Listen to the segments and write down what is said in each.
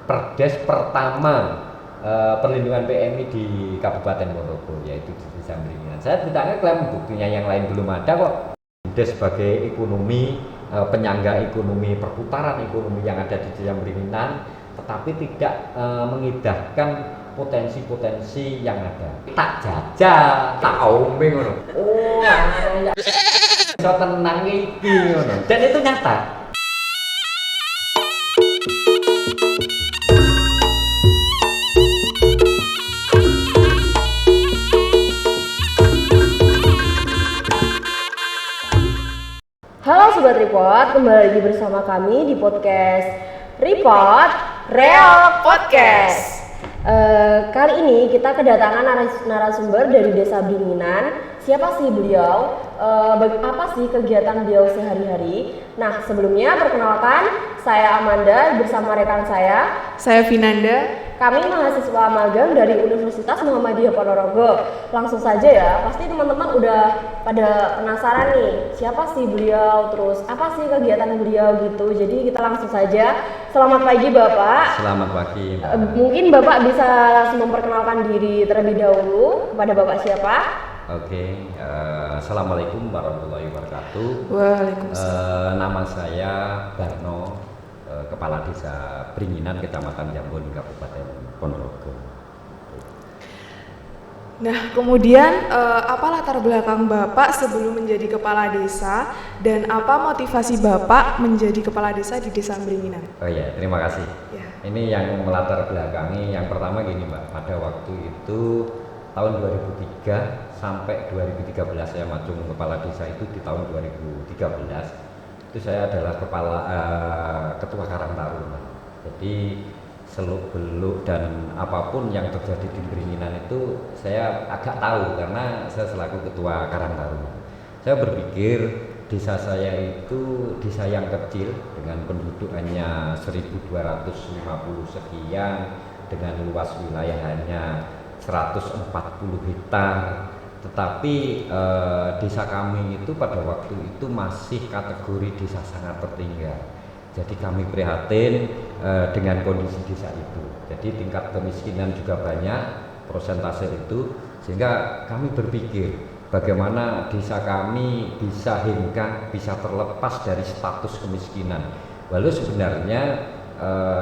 perdes pertama perlindungan PMI di Kabupaten Ponorogo, yaitu di Desa Mringginan. Saya tidak ngeklaim, buktinya yang lain belum ada kok. Des sebagai ekonomi penyangga ekonomi perputaran ekonomi yang ada di Desa Mringginan, tetapi tidak mengindahkan potensi-potensi yang ada. Tak jajal, tak ombe ngono. Oh, ya. So tenang iki ngono. Dan itu nyata. Halo Sobat Report, kembali lagi bersama kami di podcast Report Real Podcast. Kali ini kita kedatangan narasumber dari Desa Bringinan. Siapa sih beliau? Apa sih kegiatan beliau sehari-hari? Nah, sebelumnya perkenalkan, saya Amanda bersama rekan saya Vinanda. Kami mahasiswa magang dari Universitas Muhammadiyah Ponorogo. Langsung saja ya, pasti teman-teman udah pada penasaran nih, siapa sih beliau, terus apa sih kegiatan beliau gitu. Jadi kita langsung saja. Selamat pagi Bapak. Selamat pagi. Mungkin Bapak bisa langsung memperkenalkan diri terlebih dahulu. Kepada Bapak siapa? Oke, Assalamualaikum warahmatullahi wabarakatuh. Waalaikumsalam. Nama saya Barno, Kepala Desa Bringinan, Kecamatan Jambon, Kabupaten Ponorogo. Nah, kemudian apa latar belakang Bapak sebelum menjadi kepala desa dan apa motivasi Bapak menjadi kepala desa di Desa Bringinan? Oh iya, terima kasih. Ya. Ini yang melatar belakangi, yang pertama gini Mbak, pada waktu itu tahun 2003 sampai 2013 saya maju kepala desa itu di tahun 2013 itu saya adalah ketua Karang Taruna. Jadi seluk beluk dan apapun yang terjadi di Bringinan itu saya agak tahu karena saya selaku ketua Karang Taruna. Saya berpikir desa saya itu desa yang kecil dengan penduduk hanya 1250 sekian, dengan luas wilayahnya 140 hektar, tetapi desa kami itu pada waktu itu masih kategori desa sangat tertinggal. Jadi kami prihatin dengan kondisi desa itu. Jadi tingkat kemiskinan juga banyak, persentase itu, sehingga kami berpikir bagaimana desa kami bisa hengkang, bisa terlepas dari status kemiskinan. Walau sebenarnya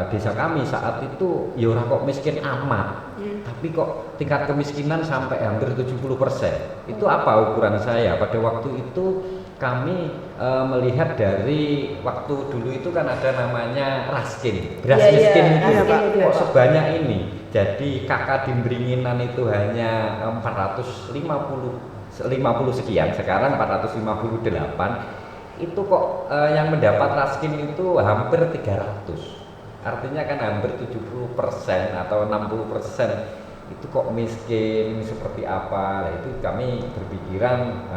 desa kami saat itu ya ora kok miskin amat, tapi kok tingkat kemiskinan sampai hampir 70%. Itu apa ukuran saya? Pada waktu itu kami melihat dari waktu dulu itu kan ada namanya raskin, beras miskin itu kok sebanyak ini. Jadi kakak di Bringinan itu hanya 450 sekian, sekarang 458. Itu kok yang mendapat raskin itu hampir 300. Artinya kan hampir 70% atau 60% itu kok miskin, seperti apa. Nah, itu kami berpikiran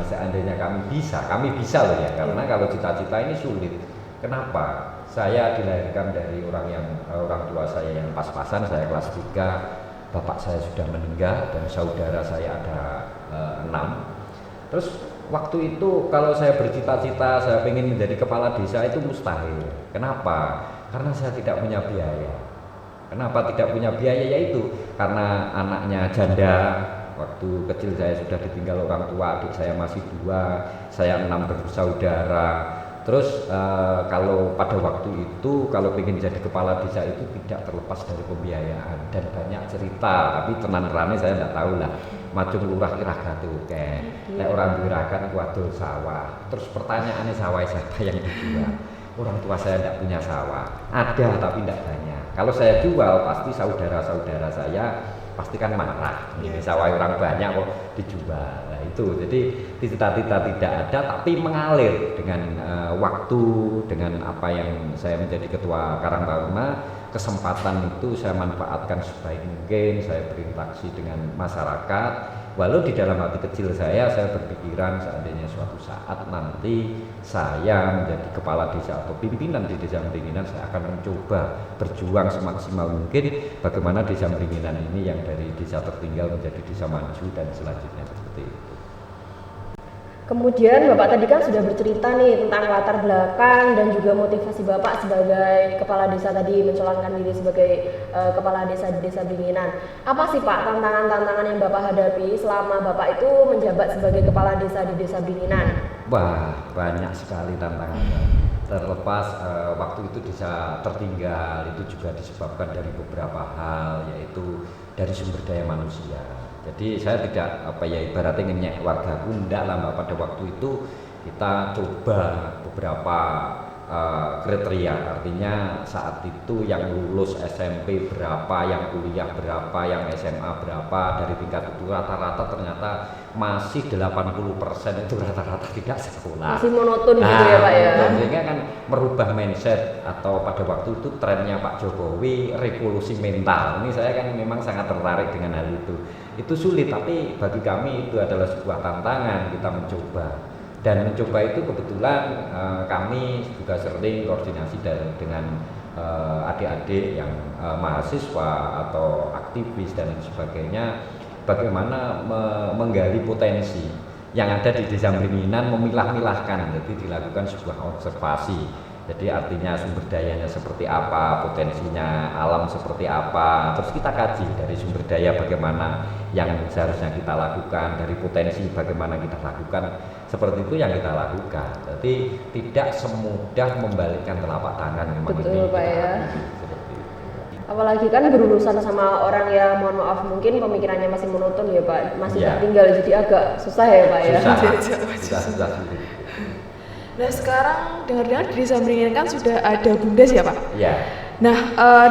seandainya kami bisa loh ya, karena kalau cita-cita ini sulit. Kenapa? Saya dilahirkan dari orang tua saya yang pas-pasan, saya kelas 3, bapak saya sudah meninggal dan saudara saya ada 6. Terus waktu itu kalau saya bercita-cita saya ingin menjadi kepala desa itu mustahil. Kenapa? Karena saya tidak punya biaya. Kenapa tidak punya biaya? Yaitu karena anaknya janda. Waktu kecil saya sudah ditinggal orang tua, adik saya masih 2, saya 6 bersaudara. Terus kalau pada waktu itu kalau ingin jadi kepala desa itu tidak terlepas dari pembiayaan dan banyak cerita, tapi tenan-tenane saya tidak tahu lah. Macung lurah iragat tuh kan. Nek orang iragat kudu sawah. Terus pertanyaannya sawah siapa yang dijual? Orang tua saya tidak punya sawah, ada tapi tidak banyak. Kalau saya jual pasti saudara-saudara saya pasti kan marah. Ini sawah orang banyak kok dijual. Nah itu, jadi cita-cita tidak ada tapi mengalir dengan waktu, dengan apa yang saya menjadi ketua Karang Taruna. Kesempatan itu saya manfaatkan sebaik mungkin, saya berinteraksi dengan masyarakat. Walau di dalam hati kecil saya berpikiran seandainya suatu saat nanti saya menjadi kepala desa atau pimpinan di Desa Bringinan, saya akan mencoba berjuang semaksimal mungkin bagaimana Desa Bringinan ini yang dari desa tertinggal menjadi desa maju dan selanjutnya seperti itu. Kemudian Bapak tadi kan sudah bercerita nih tentang latar belakang dan juga motivasi Bapak sebagai kepala desa tadi mencalonkan diri sebagai kepala desa di Desa Beringinan. Apa sih Pak tantangan-tantangan yang Bapak hadapi selama Bapak itu menjabat sebagai kepala desa di Desa Beringinan? Wah, banyak sekali tantangan. Terlepas waktu itu desa tertinggal itu juga disebabkan dari beberapa hal, yaitu dari sumber daya manusia. Jadi saya tidak ibaratnya ngenyek warga enggak lah Mbak. Pada waktu itu kita coba beberapa kriteria, artinya saat itu yang lulus SMP berapa, yang kuliah berapa, yang SMA berapa, dari tingkat itu rata-rata ternyata masih 80% itu rata-rata tidak sekolah. Masih monoton gitu ya Pak ya. Sehingga kan merubah mindset, atau pada waktu itu trennya Pak Jokowi revolusi mental. Ini saya kan memang sangat tertarik dengan hal itu. Itu sulit, tapi bagi kami itu adalah sebuah tantangan. Kita mencoba. Dan mencoba itu kebetulan kami juga sering koordinasi dengan adik-adik yang mahasiswa atau aktivis dan sebagainya, bagaimana menggali potensi yang ada di Desa Beringinan, memilah-milahkan. Jadi dilakukan sebuah observasi. Jadi artinya sumber dayanya seperti apa, potensinya alam seperti apa, terus kita kaji dari sumber daya bagaimana yang seharusnya kita lakukan, dari potensi bagaimana kita lakukan, seperti itu yang kita lakukan. Jadi tidak semudah membalikkan telapak tangan memang. Betul Pak ya. Apalagi kan berurusan sama orang yang mohon maaf mungkin pemikirannya masih monoton ya Pak, masih tertinggal, jadi agak susah ya Pak ya. Susah. Nah sekarang dengar-dengar di Desa Beringinan kan sudah ada BUMDes ya Pak? Iya. Nah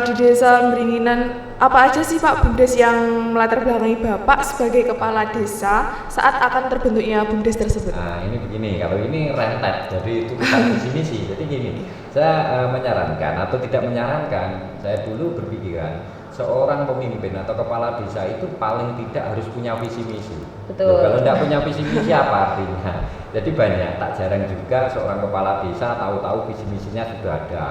di Desa Beringinan apa aja sih Pak BUMDes yang melatar belakangi Bapak sebagai kepala desa saat akan terbentuknya BUMDes tersebut? Nah ini begini, kalau ini rentet, jadi itu kita visi misi. Jadi gini, saya menyarankan atau tidak menyarankan, saya dulu berpikiran seorang pemimpin atau kepala desa itu paling tidak harus punya visi misi. Betul. Kalau tidak punya visi misi apa artinya? Jadi banyak, tak jarang juga seorang kepala desa tahu-tahu visi misinya sudah ada.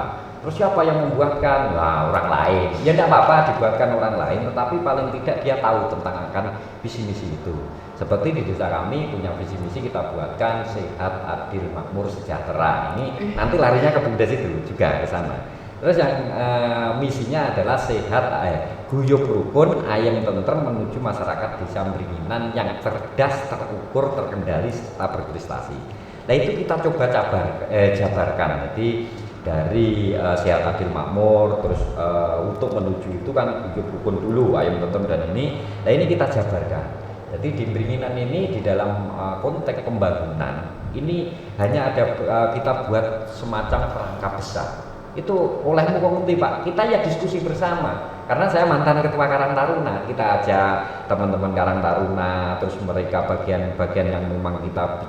Terus siapa yang membuatkan? Nah, orang lain. Ya tidak apa-apa dibuatkan orang lain, tetapi paling tidak dia tahu tentang akan visi misi itu. Seperti di desa kami punya visi misi, kita buatkan sehat, adil, makmur, sejahtera. Ini nanti larinya ke BUMDes itu juga ke sana. Terus yang misinya adalah sehat, guyup rukun, ayem tentrem menuju masyarakat Desa Beringinan yang cerdas, terukur, terkendali serta berprestasi. Nah itu kita coba jabarkan. Jadi dari sehat adil makmur, terus untuk menuju itu kan guyup rukun dulu, ayem tentrem dan ini. Nah ini kita jabarkan. Jadi di Beringinan ini di dalam konteks pembangunan ini hanya ada kita buat semacam kerangka besar. Itu olehmu kok ngerti Pak, kita ya diskusi bersama, karena saya mantan ketua Karang Taruna, kita ajak teman-teman Karang Taruna, terus mereka bagian-bagian yang memang kita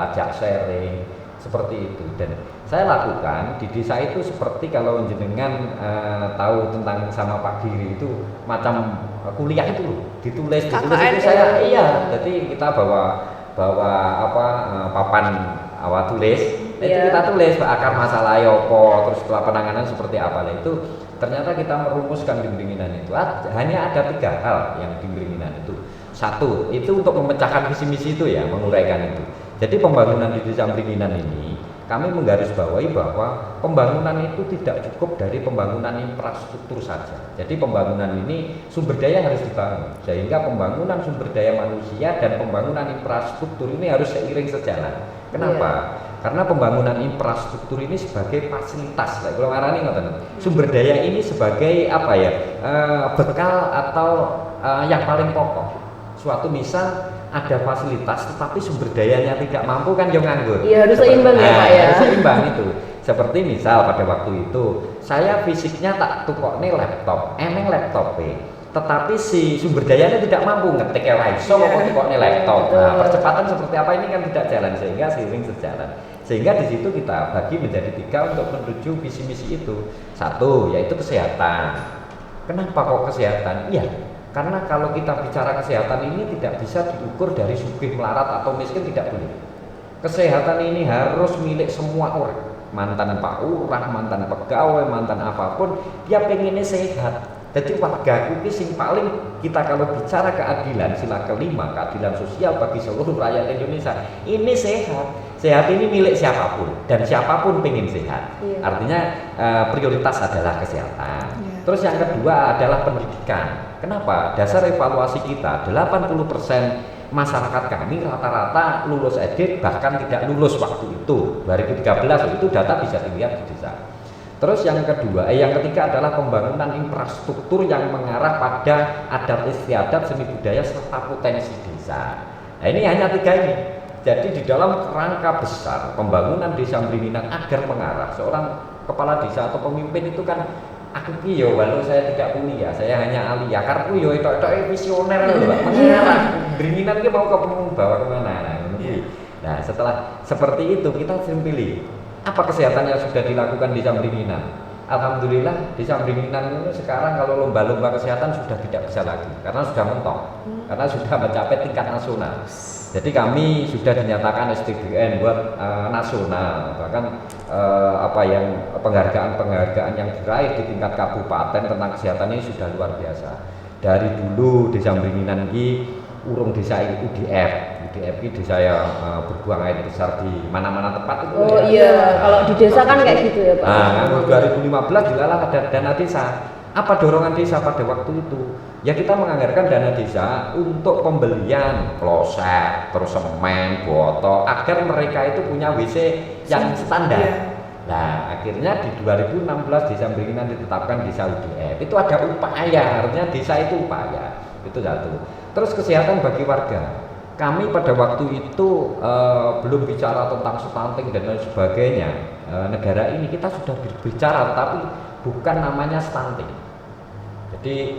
ajak sharing seperti itu. Dan saya lakukan di desa itu seperti kalau jenengan tahu tentang sama Pak Giri itu macam kuliah itu loh, ditulis itu saya jadi kita bawa papan tulis. Itu kita tulis akar masalah yopo, terus setelah penanganan seperti apa. Nah itu ternyata kita merumuskan di Beringinan itu hanya ada 3 hal yang di Beringinan itu. Satu, itu untuk memecahkan visi misi itu ya, menguraikan itu. Jadi pembangunan di Desa Beringinan ini kami menggarisbawahi bahwa pembangunan itu tidak cukup dari pembangunan infrastruktur saja. Jadi pembangunan ini sumber daya harus dibangun, sehingga pembangunan sumber daya manusia dan pembangunan infrastruktur ini harus seiring sejalan. Kenapa? Karena pembangunan infrastruktur ini sebagai fasilitas, kalau ngarani sumber daya ini sebagai bekal atau yang paling pokok. Suatu misal ada fasilitas tetapi sumber dayanya tidak mampu kan yang nganggur. Iya harus seimbang ya Pak ya. Seimbang itu. Seperti misal pada waktu itu saya fisiknya tak tukokne laptop, eneng laptop tetapi si sumber dayanya tidak mampu ngetik iso kok tukokne laptop. Nah, percepatan seperti apa ini kan tidak jalan, sehingga seiring sejalan. Sehingga di situ kita bagi menjadi 3 untuk menuju visi misi itu. Satu yaitu kesehatan. Kenapa kok kesehatan? Iya, karena kalau kita bicara kesehatan ini tidak bisa diukur dari sugih melarat atau miskin, tidak boleh. Kesehatan ini harus milik semua orang. Mantan Pak Lurah, mantan pegawai, mantan apapun, dia pengennya sehat. Jadi warga itu sing paling kita kalau bicara keadilan sila kelima, keadilan sosial bagi seluruh rakyat Indonesia, ini sehat. Sehat ini milik siapapun dan siapapun pengen sehat. Iya. Artinya prioritas adalah kesehatan. Terus yang kedua adalah pendidikan. Kenapa? Dasar evaluasi kita 80% masyarakat kami rata-rata lulus SD bahkan tidak lulus waktu itu 2013 itu data bisa dilihat di desa. Terus yang ketiga adalah pembangunan infrastruktur yang mengarah pada adat istiadat, seni budaya serta potensi desa. Nah ini hanya 3 ini. Jadi di dalam kerangka besar pembangunan desa Mringinan agar mengarah seorang kepala desa atau pemimpin itu kan aku kiyo walau saya tidak kuliah, saya hanya alia. Karena yo itu visioner loh, mengarah Mringinan ini mau bawa kemana? Nah setelah seperti itu kita sering pilih. Apa kesehatan yang sudah dilakukan di Mringinan? Alhamdulillah di Mringinan ini sekarang kalau lomba-lomba kesehatan sudah tidak bisa lagi karena sudah mentok, karena sudah mencapai tingkat nasional. Jadi kami sudah dinyatakan STBN buat nasional, bahkan penghargaan yang diraih di tingkat kabupaten tentang kesehatan ini sudah luar biasa. Dari dulu desa Mringinan ini urung desa UDF ini desa yang berbuang air besar di mana-mana tempat itu. Oh iya, kalau di desa kan kayak gitu ya Pak. Nah, 2015 dilalah ada dana desa. Apa dorongan desa pada waktu itu? Ya kita menganggarkan dana desa untuk pembelian kloset, terus semen, botol, agar mereka itu punya WC yang standar. Nah akhirnya di 2016 desa Mringinan ditetapkan desa UDF. Itu ada upaya, artinya desa itu upaya. Itu satu. Terus kesehatan bagi warga. Kami pada waktu itu belum bicara tentang stunting dan lain sebagainya. Negara ini kita sudah berbicara, tapi bukan namanya stunting. Jadi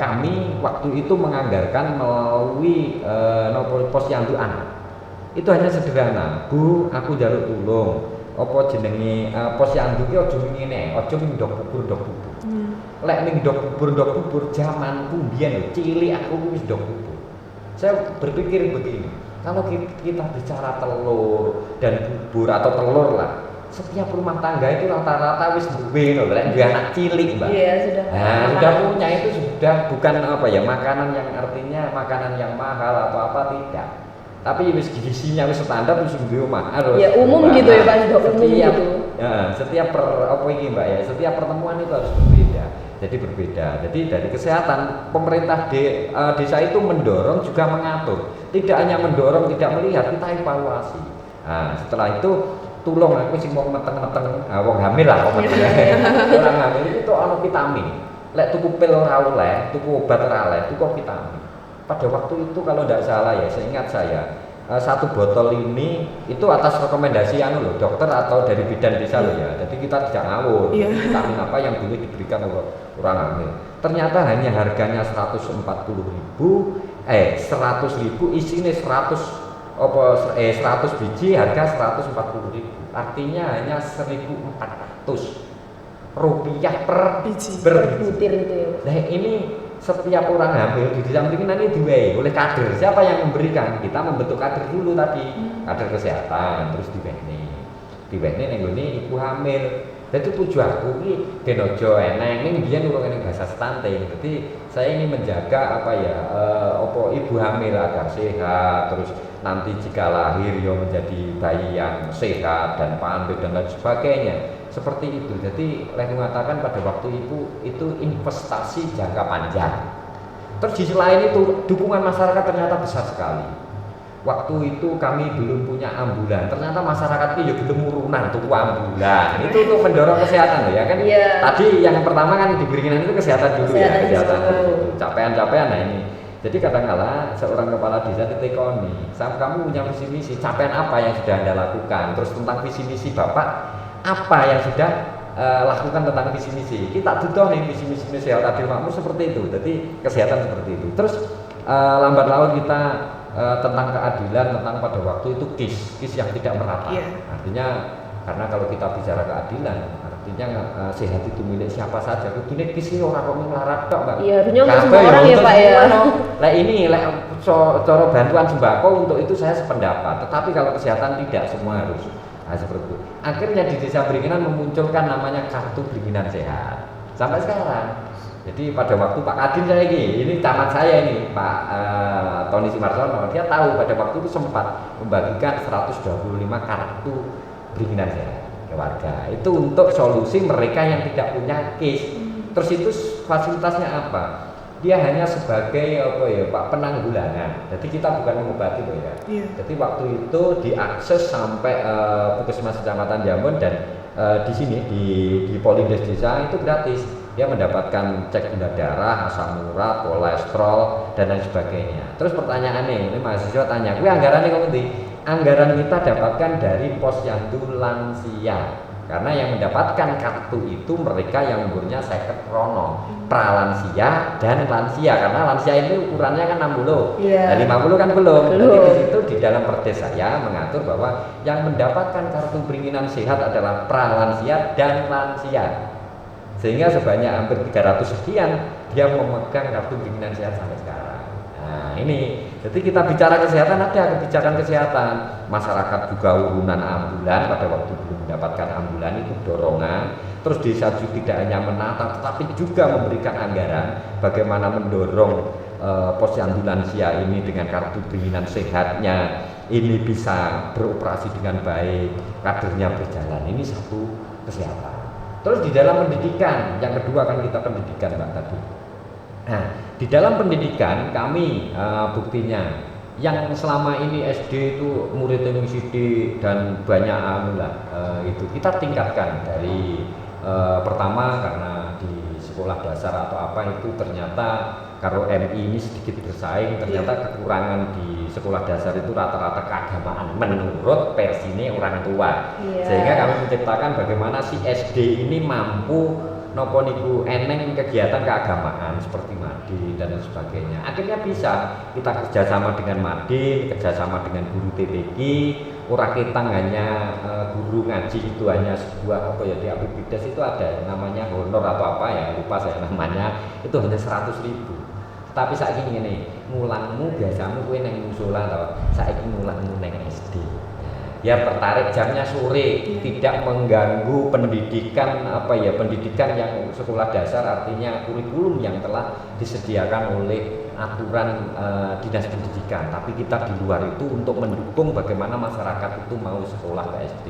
kami waktu itu menganggarkan melalui posyandu anak. Itu hanya sederhana. Bu, aku njaluk tulung. Apa jenenge posyandu ki aja ngene, aja ndok bubur. Lek ning ndok bubur jamanku mbiyen cilik aku wis ndok bubur. Saya berpikir begini, kalau kita bicara telur dan bubur atau telur lah, setiap rumah tangga itu rata-rata wis duwe lho, lek duwe anak cilik, Mbak. Iya, sudah. Nah, sudah punya itu sudah bukan makanan yang artinya makanan yang mahal atau apa tidak. Tapi wis gizinya wis standar wis duwe omah. Ya umum gitu ya Pak, sudah umum gitu. Ya, setiap Mbak ya, setiap pertemuan itu harus berbeda. Jadi dari kesehatan pemerintah desa itu mendorong juga mengatur. Tidak hanya mendorong, tidak melihat, kita evaluasi. Nah, setelah itu tulung aku sing mau meteng-meteng wong hamil lah orang hamil itu ana vitamin. Lek tuku pil ora oleh, tuku obat ora oleh, tuku vitamin. Pada waktu itu kalau tidak salah ya, seingat saya satu botol ini itu atas rekomendasi dokter atau dari bidan desa loh ya. Jadi kita tidak ngawur vitamin apa yang boleh diberikan oleh orang hamil. Ternyata hanya harganya 140.000, 100.000 isinya 100 biji harga 140.000. Artinya hanya 1.400 rupiah per butir itu ya. Nah ini setiap orang hamil di desa Mringinan ini diwehi oleh kader. Siapa yang memberikan? Kita membentuk kader dulu tadi, kader kesehatan, terus diwehi ning ngene ibu hamil. Jadi tujuanku ini genojo eneng ini biyen urung eneng bahasa stunting. Jadi saya ini menjaga ibu hamil agar sehat, terus nanti jika lahir menjadi bayi yang sehat dan pandai dan lain sebagainya. Seperti itu. Jadi saya mengatakan pada waktu itu investasi jangka panjang. Terus di selain itu dukungan masyarakat ternyata besar sekali. Waktu itu kami belum punya ambulan. Ternyata masyarakat itu belum urunan tuku ambulan. Itu untuk mendorong kesehatan ya kan. Tadi yang pertama kan di Mringinan itu kesehatan dulu kesehatan dulu. Capaian-capaian nah ini. Jadi kadang-kala seorang kepala desa ditekoni, kamu punya visi misi, capaian apa yang sudah Anda lakukan? Terus tentang visi misi Bapak apa yang sudah lakukan tentang visi misi. Kita tutup nih visi misi sehat adil makmur seperti itu. Jadi kesehatan seperti itu. Terus lambat laun kita tentang keadilan, tentang pada waktu itu KIS yang tidak merata. Artinya karena kalau kita bicara keadilan, artinya sehat itu milik siapa saja. Kudune KIS ora kok melarat tok, Mbak. Iya, artinya untuk semua orang ya, Pak ya. Cara bantuan sembako untuk itu saya sependapat. Tetapi kalau kesehatan tidak semua harus. Nah, seperti itu. Akhirnya di desa Mringinan memunculkan namanya kartu Mringinan Sehat. sampai sekarang. Jadi pada waktu Pak Kadin saya ini camat saya ini Pak Tony Simarsono, dia tahu pada waktu itu sempat membagikan 125 kartu perizinan sehat ke warga. Itu untuk solusi mereka yang tidak punya KIS. Terus itu fasilitasnya apa? Dia hanya sebagai Pak penanggulangan. Jadi kita bukan mengobati Pak ya. Jadi waktu itu diakses sampai Puskesmas Kecamatan Jambon dan di sini di Polindes Desa itu gratis. Dia mendapatkan cek gula darah, asam urat, kolesterol dan lain sebagainya. Terus pertanyaannya, ini mahasiswa tanya, "Kuwi anggarannya kok ngendi?" Anggaran kita dapatkan dari Posyandu Lansia. Karena yang mendapatkan kartu itu mereka yang umurnya 50 krono, pralansia dan lansia. Karena lansia ini ukurannya kan 60. Nah, 50 kan belum. Jadi di situ di dalam perdes saya mengatur bahwa yang mendapatkan kartu perizinan sehat adalah pralansia dan lansia. Sehingga sebanyak hampir 300 sekian dia memegang kartu perizinan sehat sampai sekarang. Nah ini, jadi kita bicara kesehatan, ada kebijakan kesehatan. Masyarakat juga urunan ambulan, pada waktu belum mendapatkan ambulan itu dorongan. Terus desa juga tidak hanya menata, tetapi juga memberikan anggaran bagaimana mendorong posyandu lansia ini dengan kartu perizinan sehatnya ini bisa beroperasi dengan baik, kadernya berjalan. Ini satu kesehatan. Terus di dalam pendidikan, yang kedua kan kita pendidikan Mbak tadi. Nah, di dalam pendidikan kami buktinya yang selama ini SD itu muridnya sidik dan banyak itu kita tingkatkan dari pertama karena di sekolah dasar atau apa itu ternyata kalau MI ini sedikit bersaing, ternyata kekurangan di sekolah dasar itu rata-rata keagamaan menurut versinya orang tua. Sehingga kami menciptakan bagaimana si SD ini mampu nopo niku eneng kegiatan keagamaan seperti Madin dan lain sebagainya. Akhirnya bisa kita kerjasama dengan Madin, kerjasama dengan guru TPG. Ora ketang hanya guru ngaji itu hanya sebuah di Abibides itu ada namanya honor atau apa ya, lupa saya namanya, itu hanya 100.000. Tapi saiki ngene, mulangmu biasamu kowe nang musala to, saiki mulangmu nang SD. Biar tertarik jamnya sore, tidak mengganggu pendidikan pendidikan yang sekolah dasar, artinya kurikulum yang telah disediakan oleh aturan dinas pendidikan. Tapi kita di luar itu untuk mendukung bagaimana masyarakat itu mau sekolah ke SD.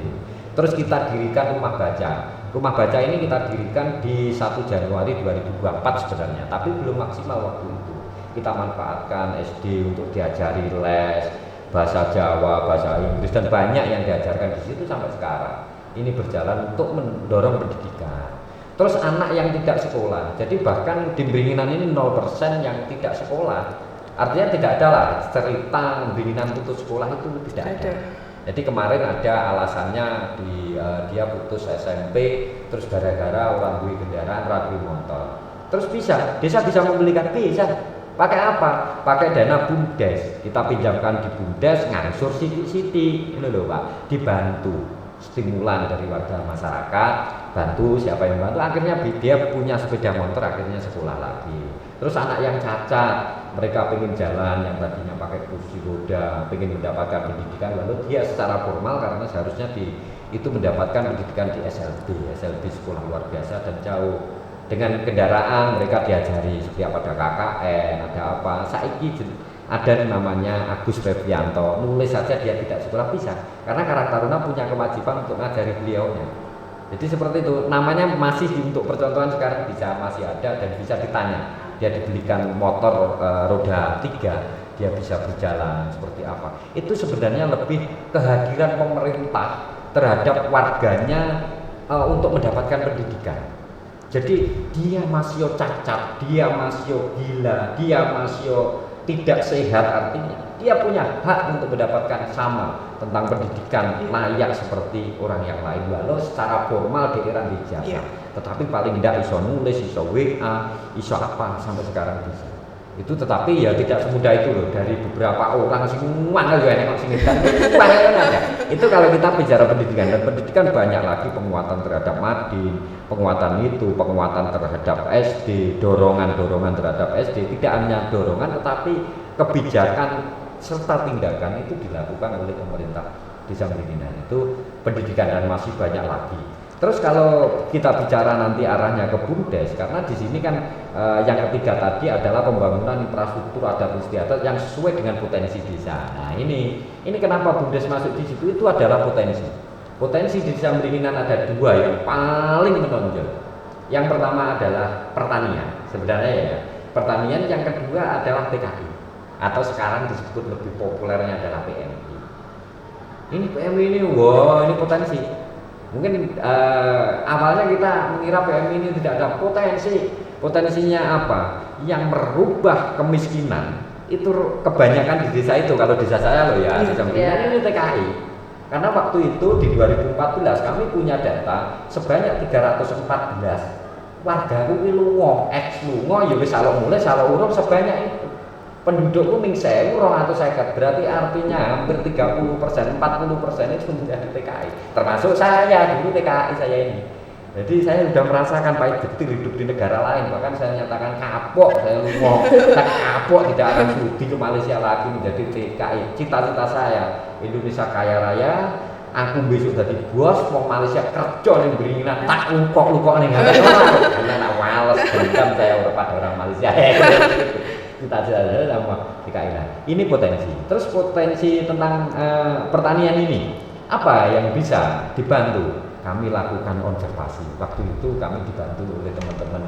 Terus kita dirikan rumah baca. Rumah baca ini kita dirikan di 1 Januari 2024 sebenarnya, tapi belum maksimal waktu itu. Kita manfaatkan SD untuk diajari les bahasa Jawa, bahasa Inggris dan banyak yang diajarkan di situ sampai sekarang. Ini berjalan untuk mendorong pendidikan. Terus anak yang tidak sekolah, jadi bahkan di Beringinan ini 0% yang tidak sekolah. Artinya tidak ada lah cerita Beringinan putus sekolah itu tidak ada. Jadi kemarin ada alasannya dia putus SMP, terus gara-gara orang duwe kendaraan, rapi motor. Terus desa bisa membelikan bisa. Pakai apa? Pakai dana BUMDes. Kita pinjamkan di BUMDes, ngangsur siti-siti, ini loh Pak, dibantu stimulan dari warga masyarakat, bantu siapa yang bantu, akhirnya dia punya sepeda motor, akhirnya sekolah lagi. Terus anak yang cacat, mereka pengen jalan, yang tadinya pakai kursi roda, pengen mendapatkan pendidikan, lalu dia secara formal karena seharusnya itu mendapatkan pendidikan di SLB sekolah luar biasa dan jauh. Dengan kendaraan mereka diajari setiap ada KKN, ada apa. Saiki ada namanya Agus Febianto, nulis saja dia tidak sekolah bisa, karena Karang Taruna punya kewajiban untuk ngajari beliaunya. Jadi seperti itu, namanya masih untuk percontohan sekarang masih ada dan bisa ditanya. Dia dibelikan motor roda 3, dia bisa berjalan seperti apa. Itu sebenarnya lebih kehadiran pemerintah terhadap warganya untuk mendapatkan pendidikan. Jadi dia masih cacat, dia masih gila, dia masih tidak sehat, artinya dia punya hak untuk mendapatkan sama tentang pendidikan layak seperti orang yang lain. Walau secara formal dia ijazah, tetapi paling tidak iso nulis, iso WA, iso apa sampai sekarang bisa. Itu tetapi ya tidak semudah itu loh, dari beberapa orang semua kan juga enak sing ada. Itu kalau kita bicara pendidikan, dan pendidikan banyak lagi penguatan terhadap Madin, penguatan terhadap SD, dorongan terhadap SD, tidak hanya dorongan tetapi kebijakan serta tindakan itu dilakukan oleh pemerintah Desa Beringinan. Itu pendidikan dan masih banyak lagi. Terus kalau kita bicara nanti arahnya ke BUMDes, karena di sini kan yang ketiga tadi adalah pembangunan infrastruktur adat istiadat yang sesuai dengan potensi desa. Nah ini kenapa BUMDes masuk di situ, itu adalah potensi. Potensi di desa Meringinan ada dua yang paling menonjol. Yang pertama adalah pertanian, sebenarnya ya. Pertanian, yang kedua adalah TKI atau sekarang disebut lebih populernya adalah PMI. Ini PMI ini, wow, ini potensi. Mungkin awalnya kita mengira PMI ini tidak ada potensi. Potensinya apa? Yang merubah kemiskinan itu kebanyakan di desa itu. Kalau desa saya loh ya, desa Meringinan ini TKI. Karena waktu itu di 2014 kami punya data sebanyak 314 warga kuwi lunga, lunga ya wis salok mulai salok urip sebanyak itu. Pendudukku ning 1.250, berarti artinya hampir 30%, 40% itu menjadi TKI. Termasuk saya dulu TKI saya ini. Jadi saya sudah merasakan pahit betul hidup di negara lain. Bahkan saya nyatakan kapok, saya lunga, kapok tidak akan studi ke Malaysia lagi menjadi TKI. Cita-cita saya Indonesia kaya raya. Aku besok jadi bos, mau Malaysia kerja ning Meringinan tak lukok ning ngene ora. Karena males dendam saya pada orang Malaysia. Cita-cita saya sama TKI. Ini potensi. Terus potensi tentang pertanian ini apa yang bisa dibantu? Kami lakukan konservasi. Waktu itu kami dibantu oleh teman-teman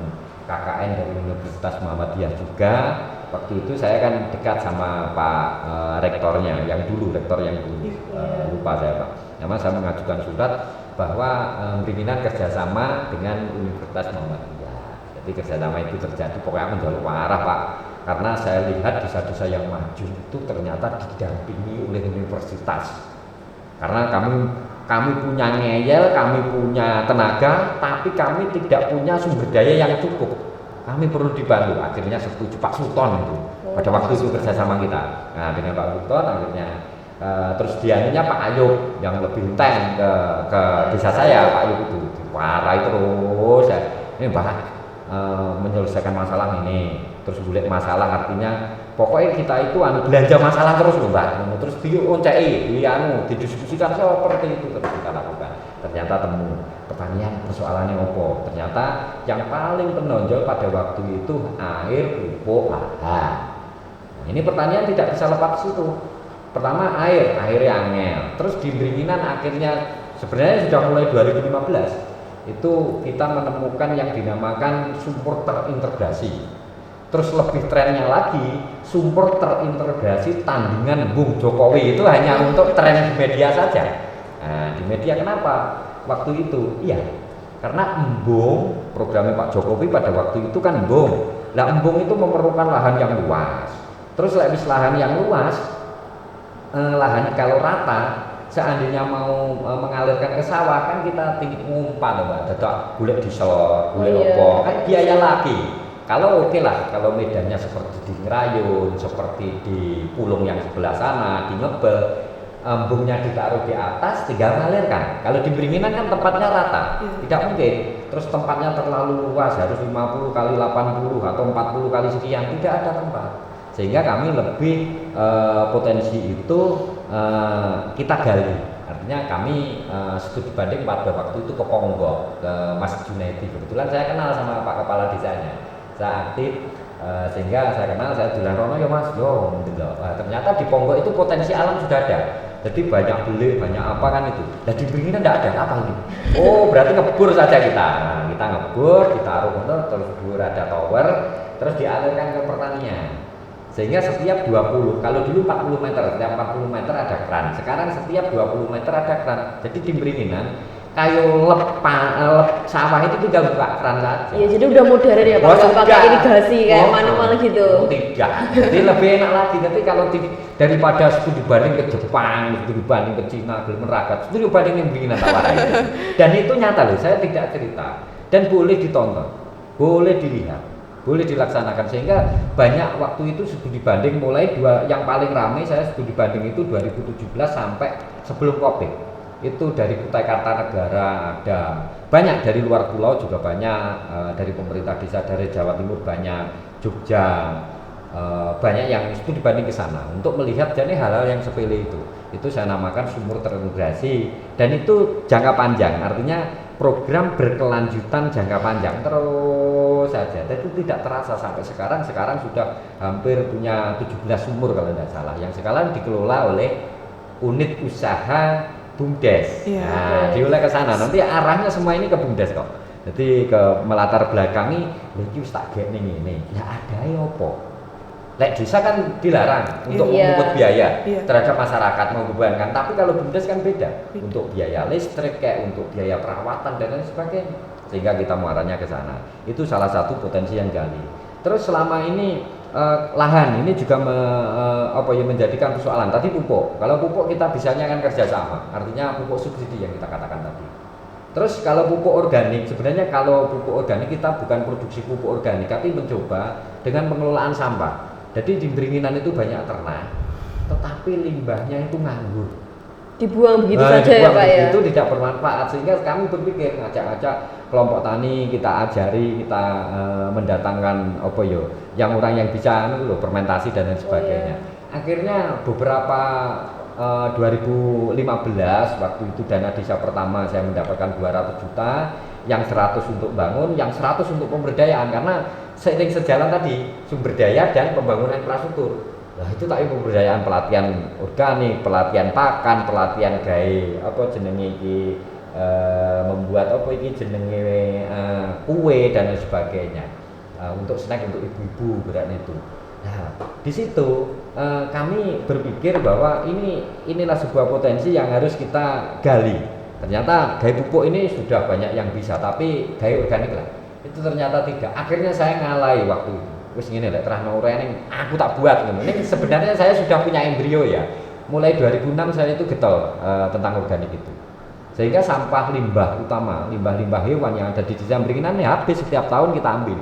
KKN dari Universitas Muhammadiyah juga. Waktu itu saya kan dekat sama Pak rektornya yang dulu, lupa saya Pak. Namanya saya mengajukan surat bahwa Meringinan kerjasama dengan Universitas Muhammadiyah. Jadi kerjasama itu terjadi, pokoknya menjaluk arah Pak. Karena saya lihat desa-desa yang maju itu ternyata didampingi oleh universitas. Karena kami punya ngeyel, kami punya tenaga, tapi kami tidak punya sumber daya yang cukup. Kami perlu dibantu. Akhirnya setuju Pak Sultan itu. Pada waktu itu kerjasama kita. Nah dengan Pak Sultan akhirnya terus dianunya Pak Ayub yang lebih intent ke desa saya. Pak Ayub itu diwarai terus ya. Ini menyelesaikan masalah ini. Terus golek masalah, artinya pokoknya kita itu belanja masalah terus loh Mbak. Terus dioncei, didiskusikan seperti itu terus kita lakukan. Ternyata temu pertanian persoalannya opo. Ternyata yang paling menonjol pada waktu itu air, pupuk, lahan. Nah, ini pertanian tidak bisa lepas situ. Pertama airnya angel. Terus di Meringinan akhirnya sebenarnya sudah mulai 2015 itu kita menemukan yang dinamakan sumur terintegrasi. Terus lebih trennya lagi, sumber terintegrasi tandingan Bung Jokowi itu hanya untuk tren di media saja. Nah, di media kenapa? Waktu itu, iya, karena embung, programnya Pak Jokowi pada waktu itu kan embung. Nah, embung itu memerlukan lahan yang luas. Terus habis lahan yang luas, lahan kalau rata, seandainya mau mengalirkan ke sawah kan kita ngumpat, Mbak, dadak golek diesel, golek opo, kan biaya lagi. Kalau oke lah, kalau medannya seperti di Ngerayun, seperti di Pulung yang sebelah sana, di Ngebel, embungnya ditaruh di atas, tinggal mengalirkan. Kalau di Meringinan kan tempatnya rata, tidak mungkin. Terus tempatnya terlalu luas, harus 50 kali 80 atau 40 kali sekian, tidak ada tempat. Sehingga kami lebih potensi itu kita gali. Artinya kami studi banding pada waktu itu ke Ponggok, ke Mas Junaidi. Kebetulan saya kenal sama Pak Kepala Desanya. Saya aktif sehingga saya kenal, saya bilang Rono ya Mas, ternyata di Ponggok itu potensi alam sudah ada. Jadi banyak belik, banyak apa kan itu. Dan di Meringinan tidak ada apa ini. Oh berarti ngebur saja kita. Nah, kita ngebur, kita taruh motor, terus bur ada tower, terus dialirkan ke pertanian. Sehingga setiap 20, kalau dulu 40 meter, setiap 40 meter ada keran. Sekarang setiap 20 meter ada keran. Jadi di Meringinan kayu lep sawah itu tinggal buka keran saja. Iya, jadi udah modern ya Pak, pakai irigasi kayak manual gitu. Tidak. Jadi lebih enak lagi. Tapi kalau daripada studi banding ke Jepang, studi banding ke Cina, belum meragat, studi banding yang Meringinan tawaran itu. Dan itu nyata loh, saya tidak cerita. Dan boleh ditonton, boleh dilihat, boleh dilaksanakan. Sehingga banyak waktu itu studi banding mulai yang paling ramai saya studi banding itu 2017 sampai sebelum Covid. Itu dari Kutai Kartanegara ada, banyak dari luar pulau juga banyak, dari pemerintah desa dari Jawa Timur banyak, Jogja banyak yang studi banding ke sana untuk melihat jadi hal-hal yang sepele itu saya namakan sumur terintegrasi. Dan itu jangka panjang, artinya program berkelanjutan jangka panjang terus saja. Itu tidak terasa sampai sekarang sudah hampir punya 17 sumur kalau tidak salah, yang sekarang dikelola oleh unit usaha BUMDes. Nah, diolah ke sana. Nanti arahnya semua ini ke BUMDes kok. Jadi ke melatar belakangi iki wis tak gekne ngene. Ya adae opo? Lek desa kan dilarang untuk memungut biaya terhadap masyarakat membebankan, tapi kalau BUMDes kan beda untuk biaya listrik kayak untuk biaya perawatan dan lain sebagainya, sehingga kita muaranya ke sana. Itu salah satu potensi yang gali. Terus selama ini lahan ini juga menjadikan persoalan. Tadi pupuk, kalau pupuk kita bisanya kan kerjasama, artinya pupuk subsidi yang kita katakan tadi. Terus kalau pupuk organik, sebenarnya kalau pupuk organik kita bukan produksi pupuk organik, tapi mencoba dengan pengelolaan sampah. Jadi di Beringinan itu banyak ternak, tetapi limbahnya itu nganggur. Dibuang begitu saja ya Pak ya? Itu tidak bermanfaat, sehingga kami berpikir ngajak-ngajak kelompok tani, kita ajari, kita mendatangkan yang orang yang bisa fermentasi dan lain sebagainya. Akhirnya beberapa 2015 waktu itu dana desa pertama saya mendapatkan 200 juta, yang 100 untuk bangun, yang 100 untuk pemberdayaan, karena seiring sejalan tadi sumber daya dan pembangunan infrastruktur. Nah itu tak pemberdayaan, pelatihan organik, pelatihan pakan, pelatihan membuat kue dan lain sebagainya, untuk snack untuk ibu-ibu berat itu. Nah di situ kami berpikir bahwa inilah sebuah potensi yang harus kita gali. Ternyata gaya pupuk ini sudah banyak yang bisa, tapi gaya organik lah itu ternyata tidak. Akhirnya saya ngalai waktu itu. Wis ngene lek terahno urene aku tak buat ngono. Ini sebenarnya saya sudah punya embrio ya. Mulai 2006 saya itu getol tentang organik itu. Sehingga sampah limbah utama, limbah-limbah hewan yang ada di desa Beringinan habis setiap tahun kita ambil.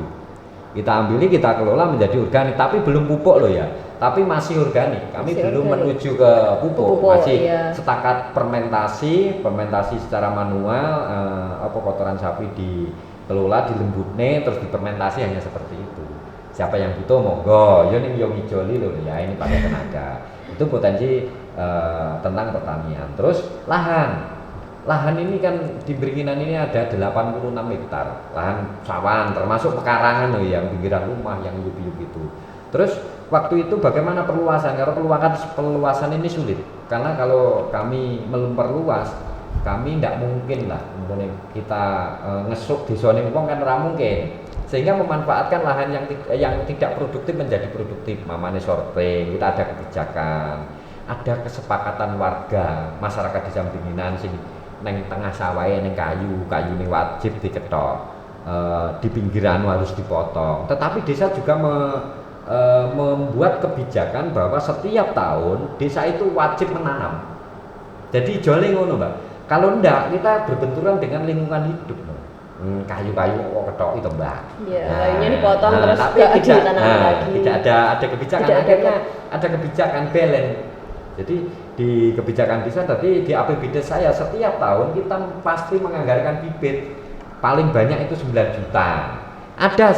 Kita kelola menjadi organik, tapi belum pupuk loh ya. Tapi masih organik. Kami belum menuju ke pupuk, masih setakat fermentasi secara manual, kotoran sapi dikelola, dilembutne, terus difermentasi, hanya seperti itu. Siapa yang butuh monggo, ini yang hijoli loh ya, ini pakai tenaga. Itu potensi tentang pertanian. Terus lahan ini kan di Beringinan ini ada 86 hektar lahan sawan, termasuk pekarangan loh yang pinggiran rumah yang yub-yub itu. Terus waktu itu bagaimana perluasan? Karena perluasan ini sulit, karena kalau kami memperluas, kami tidak mungkin lah kita ngesuk di zona wong kan ora mungkin, sehingga memanfaatkan lahan yang tidak produktif menjadi produktif. Mamane sorting, kita ada kebijakan, ada kesepakatan warga masyarakat di Beringinan sini neng tengah sawah neng kayu ini wajib diketok, di pinggiran harus dipotong. Tetapi desa juga membuat kebijakan bahwa setiap tahun desa itu wajib menanam. Jadi jole ngono Mbak. Kalau ndak kita berbenturan dengan lingkungan hidup. Kayu-kayu ketok itu Mbak. Iya, kayunya dipotong terus tapi tidak ada kebijakan. Akhirnya ada kebijakan balance. Jadi di kebijakan desa tadi di APBD saya setiap tahun kita pasti menganggarkan bibit paling banyak itu 9 juta. Ada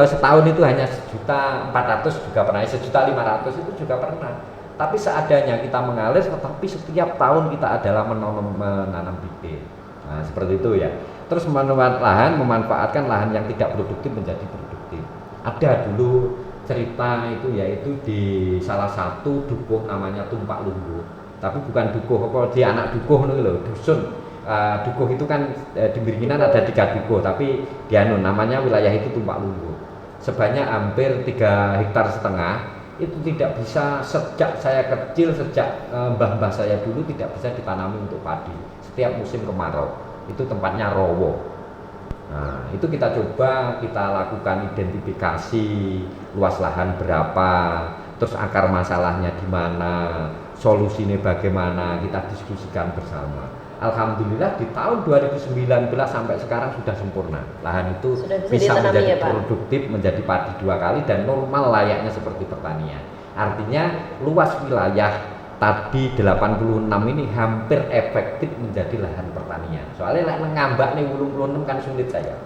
setahun itu hanya 1.400.000 juga pernah, 1.500.000 itu juga pernah. Tapi seadanya kita mengalir, tetapi setiap tahun kita adalah menanam bibit. Nah seperti itu ya. Terus memanfaatkan lahan yang tidak produktif menjadi produktif. Ada dulu cerita itu yaitu di salah satu dukuh namanya Tumpak Lungguh, tapi bukan dukuh dia anak dukuh loh, dusun. Dukuh itu kan di Beringinan ada 3 dukuh, tapi namanya wilayah itu Tumpak Lungguh. Sebanyak hampir 3,5 hektar itu tidak bisa, sejak saya kecil, sejak mbah-mbah saya dulu tidak bisa ditanami untuk padi. Setiap musim kemarau itu tempatnya rowo. Nah, itu kita coba, kita lakukan identifikasi luas lahan berapa, terus akar masalahnya di mana, solusinya bagaimana, kita diskusikan bersama. Alhamdulillah di tahun 2019 sampai sekarang sudah sempurna. Lahan itu bisa menjadi produktif, menjadi padi 2 kali dan normal layaknya seperti pertanian. Artinya luas wilayah tadi 86 ini hampir efektif menjadi lahan pertanian. Soalnya ngambak nih 86 kan sulit saya.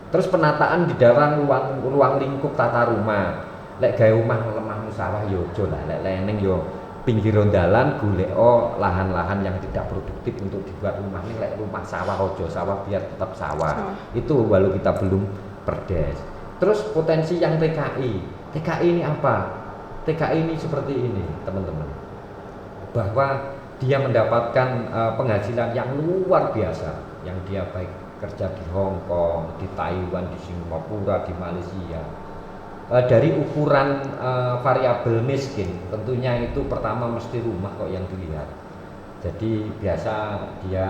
Terus penataan di dalam ruang lingkup tata rumah. Lek gawe omah lemah musawah yo aja lah, lek leneng yo pinggir dalan golek lahan-lahan yang tidak produktif untuk dibuat rumah. Ini kayak rumah sawah ojo sawah biar tetap sawah. Itu walau kita belum perdes. Terus potensi yang TKI ini apa? TKI ini seperti ini teman-teman, bahwa dia mendapatkan penghasilan yang luar biasa, yang dia baik kerja di Hong Kong, di Taiwan, di Singapura, di Malaysia. Dari ukuran variabel miskin, tentunya itu pertama mesti rumah kok yang dilihat. Jadi biasa dia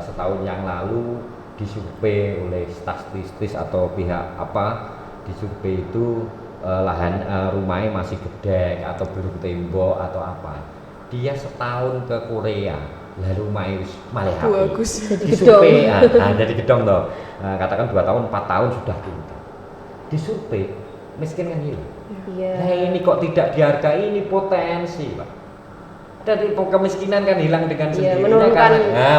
setahun yang lalu disurvei oleh statistis atau pihak apa, disurvei itu lahan rumahnya masih gede atau beruk tembok atau apa. Dia setahun ke Korea, lalu rumahnya malah bagus. disurvei, jadi gedong toh. Katakan 2 tahun, 4 tahun sudah pintar. Disurvei miskin kan hilang. Iya. Nah ini kok tidak dihargai, ini potensi Pak. Dari kemiskinan kan hilang dengan sendirinya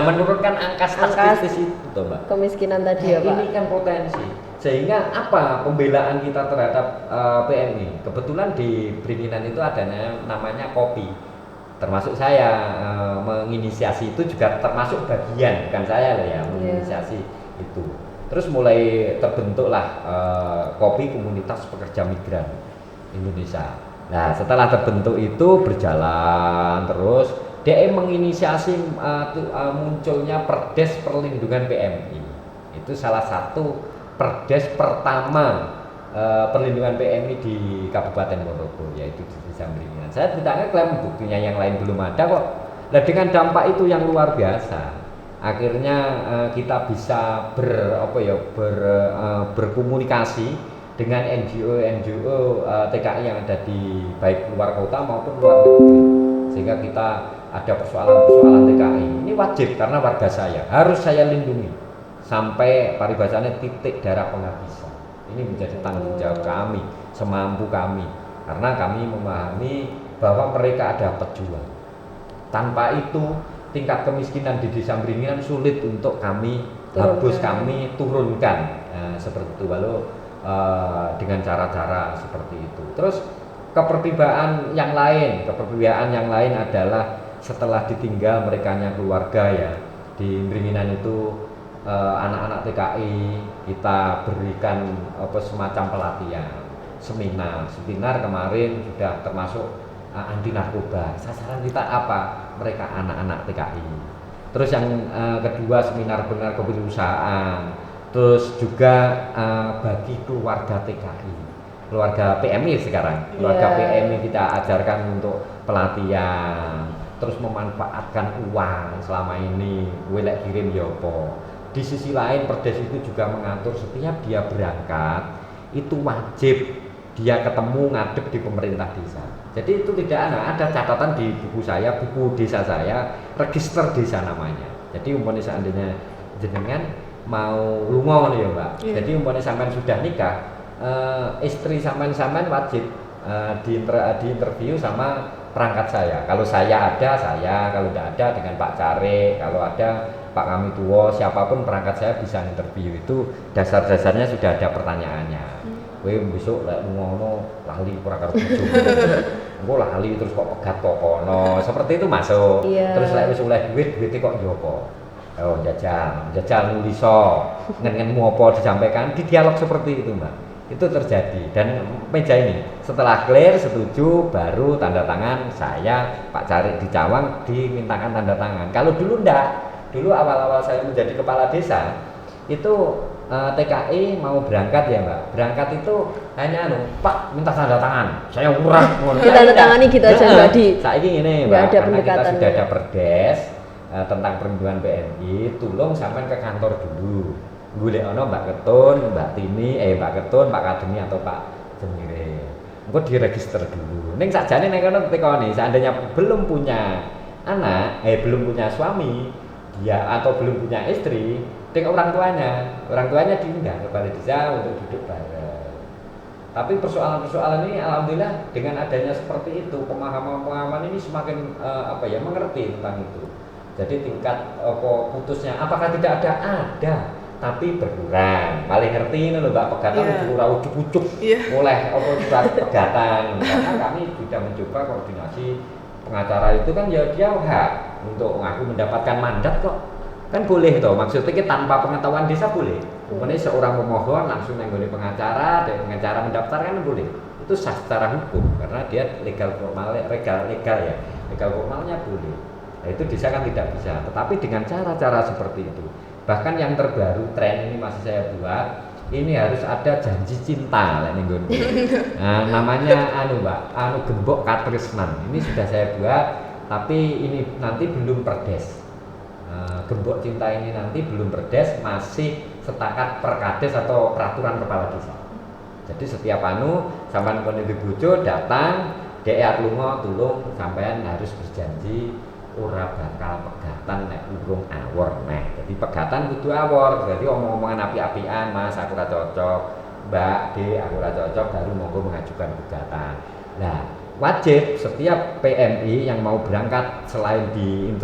menurunkan angka statistis itu toh Mbak. Kemiskinan tadi ya Pak. Ini kan potensi. Sehingga apa pembelaan kita terhadap PMI? Kebetulan di Beringinan itu ada namanya kopi. Termasuk saya menginisiasi itu juga termasuk bagian, bukan saya loh ya menginisiasi itu. Terus mulai terbentuklah kopi komunitas pekerja migran Indonesia. Nah setelah terbentuk itu berjalan terus, dia menginisiasi munculnya Perdes Perlindungan PMI. Itu salah satu Perdes pertama perlindungan PMI di Kabupaten Ponorogo, yaitu di Desa Beringinan. Saya tidak klaim buktinya yang lain belum ada kok. Nah dengan dampak itu yang luar biasa, akhirnya kita bisa berkomunikasi dengan NGO TKI yang ada di baik luar kota maupun luar negeri, sehingga kita ada persoalan TKI ini wajib karena warga saya harus saya lindungi sampai paribasanya titik darah penghabisan. Ini menjadi tanggung jawab kami semampu kami, karena kami memahami bahwa mereka ada pejuang. Tanpa itu tingkat kemiskinan di Desa Beringinan sulit untuk kami hapus, kami turunkan seperti itu, walau dengan cara-cara seperti itu. Terus keperpibaan yang lain adalah setelah ditinggal merekanya keluarga ya di Beringinan itu, anak-anak TKI kita berikan semacam pelatihan, seminar kemarin sudah termasuk anti narkoba. Sasaran kita apa? Mereka anak-anak TKI. Terus yang kedua seminar kewirausahaan. Terus juga bagi keluarga TKI, keluarga PMI sekarang, keluarga PMI kita ajarkan untuk pelatihan. Terus memanfaatkan uang selama ini, welek kirim yopo. Di sisi lain Perdes itu juga mengatur setiap dia berangkat itu wajib dia ketemu ngadep di pemerintah desa. Jadi itu tidak ada catatan di buku saya, buku desa saya, register desa namanya. Jadi umpamanya seandainya jenengan mau lunga ya Mbak. Jadi umpamanya sampean sudah nikah, istri sampean wajib diinterview sama perangkat saya. Kalau saya ada, kalau tidak ada dengan Pak Care, kalau ada Pak Kami Tuwo, siapapun perangkat saya bisa interview. Itu dasar-dasarnya sudah ada pertanyaannya. Kowe besok lek ngono lali ora karo bojo. Engko lali terus kok pegat kok kono. Seperti itu masuk. Terus lek wis oleh duit kok njopo. Oh, jajal nuliso. Ngen-ngenmu apa disampaikan di dialog seperti itu, Mbak. Itu terjadi dan meja ini setelah clear setuju baru tanda tangan saya Pak Cari di Cawang dimintakan tanda tangan. Kalau dulu enggak. Dulu awal-awal saya menjadi kepala desa itu TKI mau berangkat ya Mbak, berangkat itu hanya Pak minta tanda tangan, saya urah kita tangani gitu aja Mbak di saiki ngene Mbak, ada karena kita sudah ada ya. Perdes tentang perlindungan PMI, tolong sampean ke kantor dulu golek ono Mbak Ketun, Mbak Tini, Mbak Ketun, Pak Kadeni atau Pak Jemire engko diregister dulu ning sakjane nek kono tekone seandainya belum punya anak, belum punya suami dia atau belum punya istri, dengan orang tuanya diundang ke balai desa untuk duduk bareng. Tapi persoalan-persoalan ini alhamdulillah dengan adanya seperti itu pemahaman ini semakin mengerti tentang itu. Jadi tingkat putusnya apakah tidak ada, tapi berkurang. Paling ngerti ini loh Mbak, pegatan ujuk-ujuk mulai surat pegatan. Karena kami sudah mencoba koordinasi pengacara itu kan ya dia hak untuk aku mendapatkan mandat kok. Kan boleh toh, maksudnya kita tanpa pengetahuan desa boleh. Kemudian seorang pemohon langsung nenggoni pengacara, dan pengacara mendaftarkan boleh. Itu sah secara hukum karena dia legal formalnya legal formalnya boleh. Nah, itu desa kan tidak bisa. Tetapi dengan cara-cara seperti itu, bahkan yang terbaru tren ini masih saya buat. Ini harus ada janji cinta lah nih. Nah, namanya Mbak, gembok katresnan. Ini sudah saya buat, tapi ini nanti belum perdes. Gembok cinta ini nanti belum perdes, masih setakat perkades atau peraturan kepala desa. Jadi setiap sampean kono di bojo datang, dhek lunga tulung sampean harus berjanji ora bakal pegatan nek urung awor neh. Jadi pegatan kudu awor. Jadi omong-omongan api-apian, Mas aku ora cocok, Mbak, Dek aku ora cocok, baru monggo mengajukan gugatan. Nah, wajib setiap PMI yang mau berangkat selain di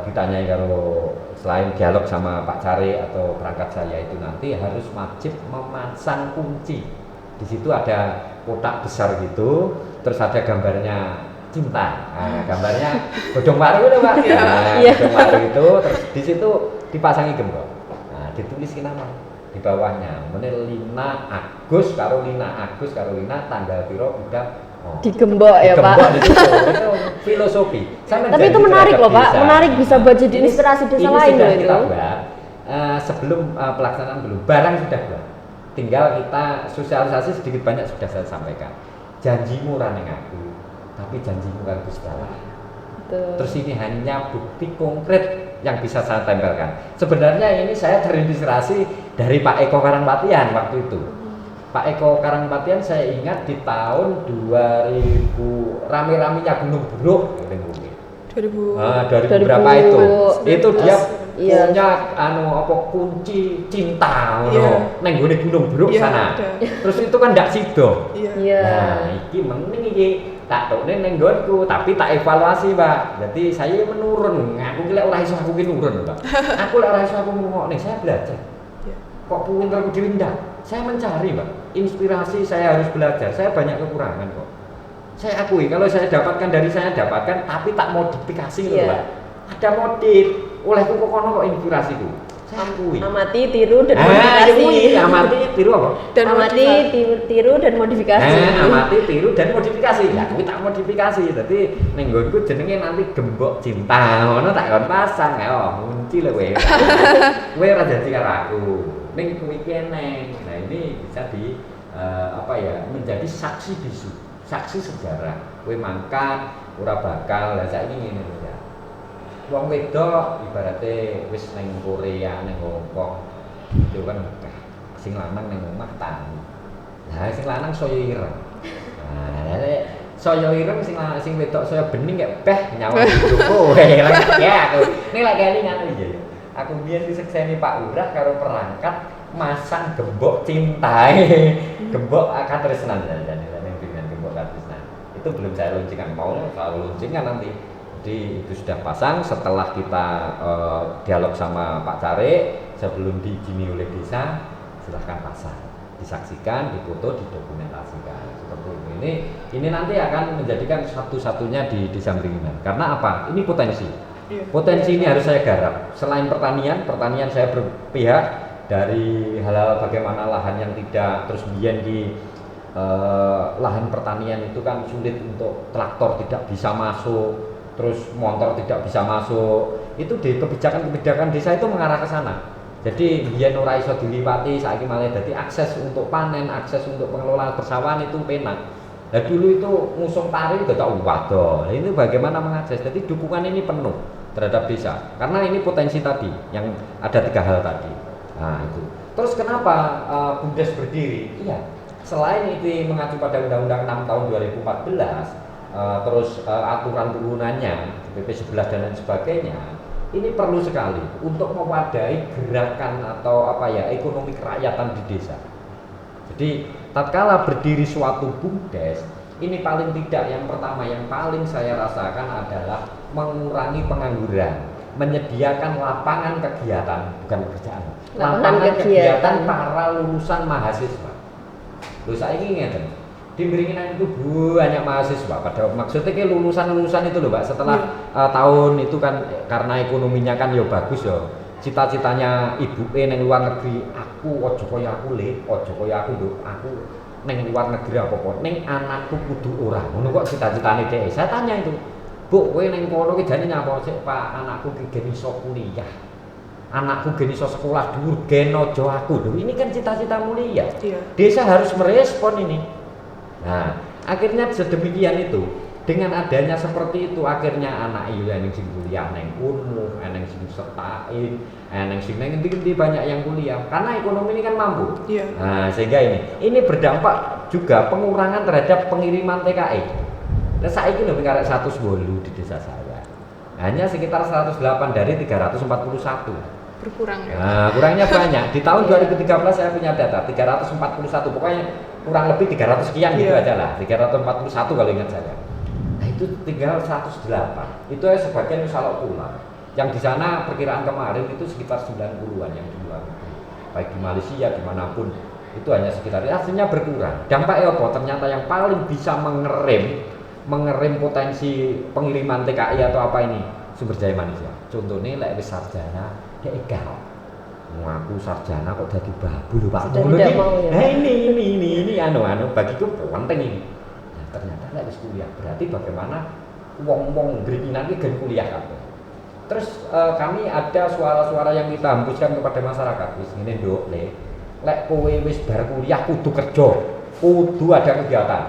ditanyai kalau selain dialog sama Pak Care atau perangkat saya itu nanti harus wajib memasang kunci. Di situ ada kotak besar gitu, terus ada gambarnya cinta. Nah, gambarnya godong waru itu Pak. Godong waru itu terus di situ dipasangi gembok. Nah, dituliskan nama di bawahnya. Menil Lina Agus Karolina tanggal piro udah digembok ya Pak. Itu filosofi. Tapi itu menarik loh Pak, menarik bisa buat jadi inspirasi desa lain loh itu. Sebelum pelaksanaan belum, barang sudah buat. Tinggal kita sosialisasi sedikit banyak sudah saya sampaikan. Janjimu raneng aku, tapi janjimu kan Gusti Allah. Terus ini hanya bukti konkret yang bisa saya tempelkan. Sebenarnya ini saya terinspirasi dari Pak Eko Karangpatian waktu itu. Pak Eko Karangpatian saya ingat di tahun 2000 rame-ramenya Gunung Buruk 2000 berapa itu dia punya kunci cinta neng Gunung Buruk sana. Terus itu kan ndak sido. Nah, iki mending iki tak tokne neng nggonku, tapi tak evaluasi, Mbak. Jadi saya menurun. Aku lek ora iso aku ki nurun, Mbak. Aku lek ora iso aku ngomong saya belajar. Kok pinter aku dhewe ndak? Saya mencari, Mbak. Inspirasi saya harus belajar. Saya banyak kekurangan kok. Saya akui kalau saya dapatkan dari saya dapatkan, tapi tak modifikasi loh, Mbak. Ada modif. Olehku kok kono kok inspirasiku. Saya akui. Amati, tiru dan modifikasi. Amati, tiru apa? Amati, tiru dan modifikasi. Amati, tiru dan modifikasi. Ya, aku tak modifikasi. Jadi ning nggonku jenenge nanti gembok cinta. Ngono tak kon pasang ya. Munci lho kowe. Kowe ora janji karo aku. Ning kuwi kene. Nah, ini bisa menjadi saksi bisu, saksi sejarah. Kowe mangkat ora bakal lah saiki ngene lho ya. Wong wedok ibaratnya wis ning Korea, ning Hongkong. Itu kan mekah. Sing lanang ning omah tani. Nah, sing lanang saya ireng. Nah, saya ireng sing wedok saya bening kayak nyawa bojoku. Ya aku. Ning lek kelingan iki. Aku biyen disekseni Pak Lurah karo perangkat masang gembok cintae. Gembok katresnan dan dengan gembok katresnan. Itu belum saya launchingkan, saya launchingkan nanti. Jadi itu sudah pasang setelah kita dialog sama Pak Care sebelum diizini oleh desa, silahkan pasang, disaksikan, difoto, didokumentasikan seperti ini nanti akan menjadikan satu-satunya di Desa Mringginan. Karena apa? Ini potensi ini harus saya garap. Selain pertanian saya berpihak dari hal-hal bagaimana lahan yang tidak terus biyen di lahan pertanian itu kan sulit untuk traktor tidak bisa masuk. Terus motor tidak bisa masuk, itu di kebijakan desa itu mengarah ke sana. Jadi biyen ora iso diliwati, saiki malah dadi akses untuk panen, akses untuk pengelolaan persawahan itu penak. Nah dulu itu ngusung pari udah tak waduh. Ini bagaimana mengakses? Jadi dukungan ini penuh terhadap desa. Karena ini potensi tadi yang ada 3 hal tadi. Nah itu. Terus kenapa BUMDes berdiri? Iya. Selain itu mengacu pada Undang-Undang 6 tahun 2014. Terus aturan turunannya PP 11 dan lain sebagainya ini perlu sekali untuk mewadahi gerakan atau ekonomi kerakyatan di desa. Jadi tatkala berdiri suatu BUMDes ini paling tidak yang pertama yang paling saya rasakan adalah mengurangi pengangguran, menyediakan lapangan kegiatan bukan pekerjaan, lapangan kegiatan para lulusan mahasiswa. Lho saiki ngeten. di Beringin itu banyak mahasiswa. Pada maksudnya kayak lulusan itu loh Mbak. Setelah tahun itu kan karena ekonominya kan ya bagus ya. Cita-citanya ibu neng luar negeri, aku ojo kaya aku ojo kaya aku lho, aku neng luar negeri apa neng anakku kudu ora. Ngono kok cita-citane dhek. Saya tanya itu, "Bu, kowe neng kono ki jane nyapa sik, Pak? Anakku ki gen iso kuliah. Anakku gen iso sekolah dhuwur, gen ojo aku." Lho, ini kan cita-cita mulia. Iya. Desa harus merespon ini. Nah, akhirnya sedemikian itu. Dengan adanya seperti itu akhirnya anak iya yang sing kuliah neng Unmu, eneng sing setain, eneng sing neng endi banyak yang kuliah karena ekonomi ini kan mampu. Iya. Nah, sehingga ini berdampak juga pengurangan terhadap pengiriman TKI. Nah, saiki lho karek 108 di desa saya. Hanya sekitar 108 dari 341. Berkurang ya. Nah, kurangnya banyak. Di tahun 2013 saya punya data 341. Pokoknya kurang lebih 300 sekian gitu aja lah. 341 kalau ingat saya. Nah, itu tinggal 108. Itu ya sebagian kalau pulang. Yang di sana perkiraan kemarin itu sekitar 90-an yang di luar negeri. Baik di Malaysia dimanapun itu hanya sekitar aslinya berkurang. Dampaknya apa? Ternyata yang paling bisa mengerem potensi pengiriman TKI atau apa ini sumber daya manusia. Contohnya lek wis sarjana egal. Ngaku sarjana kok jadi babu lho Pak. Sudah tidak mau ya. Nah, ini anu bagiku penting ini. Nah, ternyata lek wis kuliah berarti bagaimana wong-wong Beringinan iki gen kuliah kabeh. Terus kami ada suara-suara yang kita hembuskan kepada masyarakat. Wis ngene nduk, lek kowe wis bar kuliah kudu kerja, kudu ada kegiatan.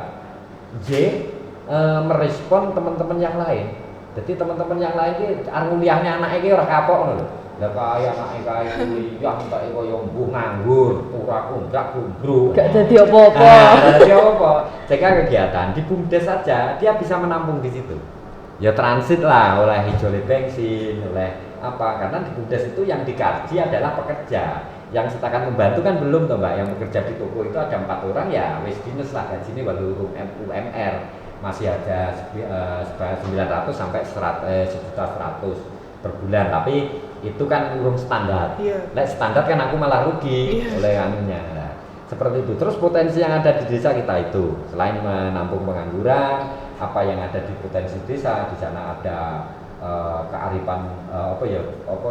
Merespon teman-teman yang lain. Jadi teman-teman yang lain iki kuliahnya anake iki ora kapok ngono lho. Lah kaya anake kae kuliah entek kaya mbuh nganggur, ora kontrak gumbruk. Gak jadi apa-apa. Nah, jadi apa? Jika kegiatan di BUMDes saja dia bisa menampung di situ. Ya transit lah oleh hijau bensin, oleh apa? Karena di BUMDes itu yang dikaji adalah pekerja. Yang setakan membantu kan belum toh Mbak, yang bekerja di toko itu ada 4 orang ya wis dinas lah gajinya baru UMR. Masih ada 900 sampai 1.100.000 per bulan, tapi itu kan urung standar. Lek standar kan aku malah rugi oleh anunya. Nah, seperti itu. Terus potensi yang ada di desa kita itu selain menampung pengangguran, apa yang ada di potensi desa di sana ada kearifan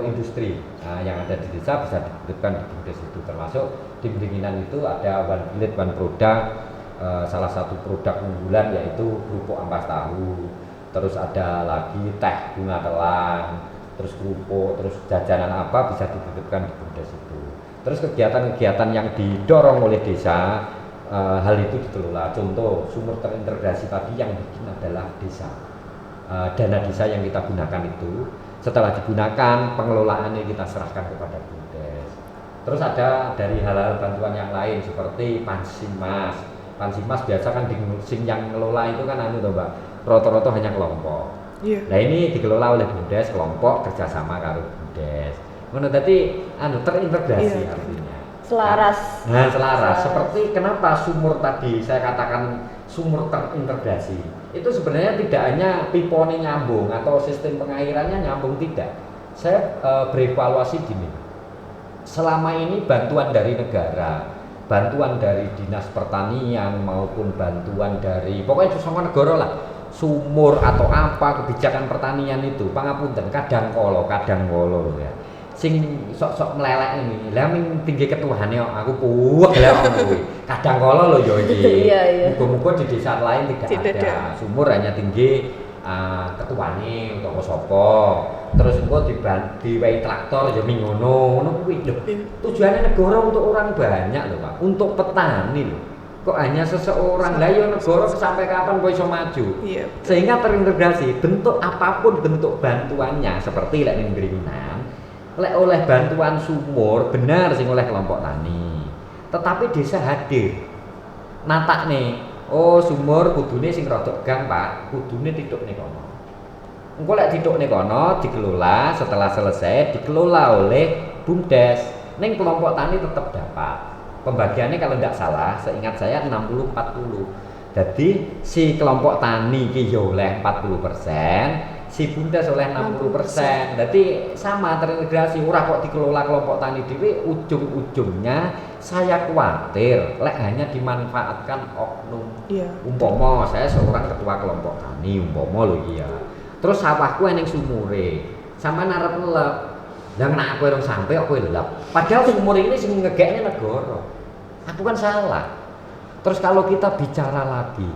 industri yang ada di desa bisa dihidupkan di BUMDes itu, termasuk di Beringinan itu ada one village one product. Salah satu produk unggulan yaitu kerupuk ampas tahu, terus ada lagi teh bunga telang, terus kerupuk, terus jajanan apa bisa dititipkan di BUMDes itu. Terus kegiatan-kegiatan yang didorong oleh desa, hal itu dikelola. Contoh sumur terintegrasi tadi yang bikin adalah desa. Dana desa yang kita gunakan itu setelah digunakan pengelolaannya kita serahkan kepada BUMDes. Terus ada dari hal-hal bantuan yang lain seperti Pansimas biasa kan sing yang ngelola itu kan Mbak, roto-roto hanya kelompok. Nah ini dikelola oleh BUMDes, kelompok kerjasama karo BUMDes. Ngono dadi terintegrasi artinya. Selaras. Nah, selaras. Seperti kenapa sumur tadi saya katakan sumur terintegrasi. Itu sebenarnya tidak hanya pipone nyambung atau sistem pengairannya nyambung, tidak. Saya berevaluasi gini. Selama ini bantuan dari negara, bantuan dari dinas pertanian maupun bantuan dari pokoknya sama negara lah, sumur atau apa kebijakan pertanian itu pangapunten kadang kolo ya sing sok-sok melelek ini lah ming tinggi ketuhane aku puwek lek ngono kadang kolo lho yo iki. Muga-muga di desa lain tidak ada sumur, hanya tinggi ketuane utawa sapa. Terus engko diwehi traktor ya ming ngono kuwi lho. Tujuannya negara untuk orang banyak lho Pak, untuk petani lho. Kok hanya seseorang? Lah ya negara sampai kapan kok iso maju? Sehingga terintegrasi bentuk apapun bentuk bantuannya, seperti lek ning Beringinan, lek oleh bantuan sumur benar sing oleh kelompok tani. Tetapi desa hadir. Natakne, oh sumur kudune sing rodok gang Pak, kudune titukne kono. Engko lek titukne kono dikelola, setelah selesai dikelola oleh BUMDes. Ning kelompok tani tetap dapat. Pembagiannya kalau tidak salah, seingat saya 60-40. Jadi si kelompok tani ki yo oleh 40%, si Bumdes oleh 60%. Jadi sama terintegrasi, ora kok dikelola kelompok tani dhewe, ujung-ujungnya saya khawatir lek hanya dimanfaatkan oknum. Iya. Umpama saya seorang ketua kelompok tani, umpama lho iya. Terus sawahku eneng sumure. Sampeyan arep ngelep. Lah nek aku urung sampe kok kowe lep. Padahal sumur ini sing ngegekne negara. Aku kan salah. Terus kalau kita bicara lagi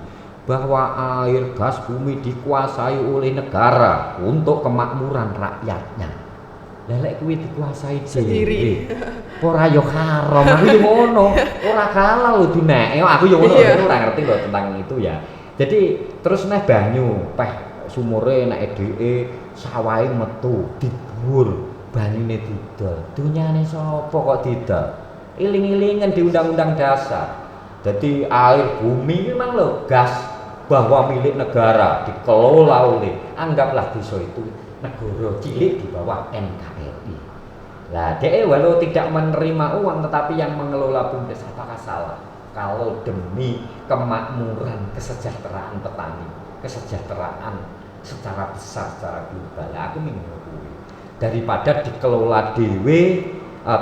bahwa air gas bumi dikuasai oleh negara untuk kemakmuran rakyatnya. Lah lek kuwi dikuasai Sendiri. Ora yo haram, aku yo ngono. Ora kalah lho dineke, aku yo ngono, ora ngerti lho tentang itu ya. Jadi terus neh banyu, peh sumure nek edeke sawahe metu dibur, banyune didol. Dunyane sapa kok didol? Iling-ilingan di Undang-Undang Dasar. Jadi air bumi memang lho gas bahwa milik negara dikelola oleh, anggaplah desa itu negara cilik di bawah NKRI. Lah DE walau tidak menerima uang tetapi yang mengelola Bumdes, apakah salah? Kalau demi kemakmuran kesejahteraan petani, kesejahteraan secara besar, secara global, aku mengakui daripada dikelola dewe,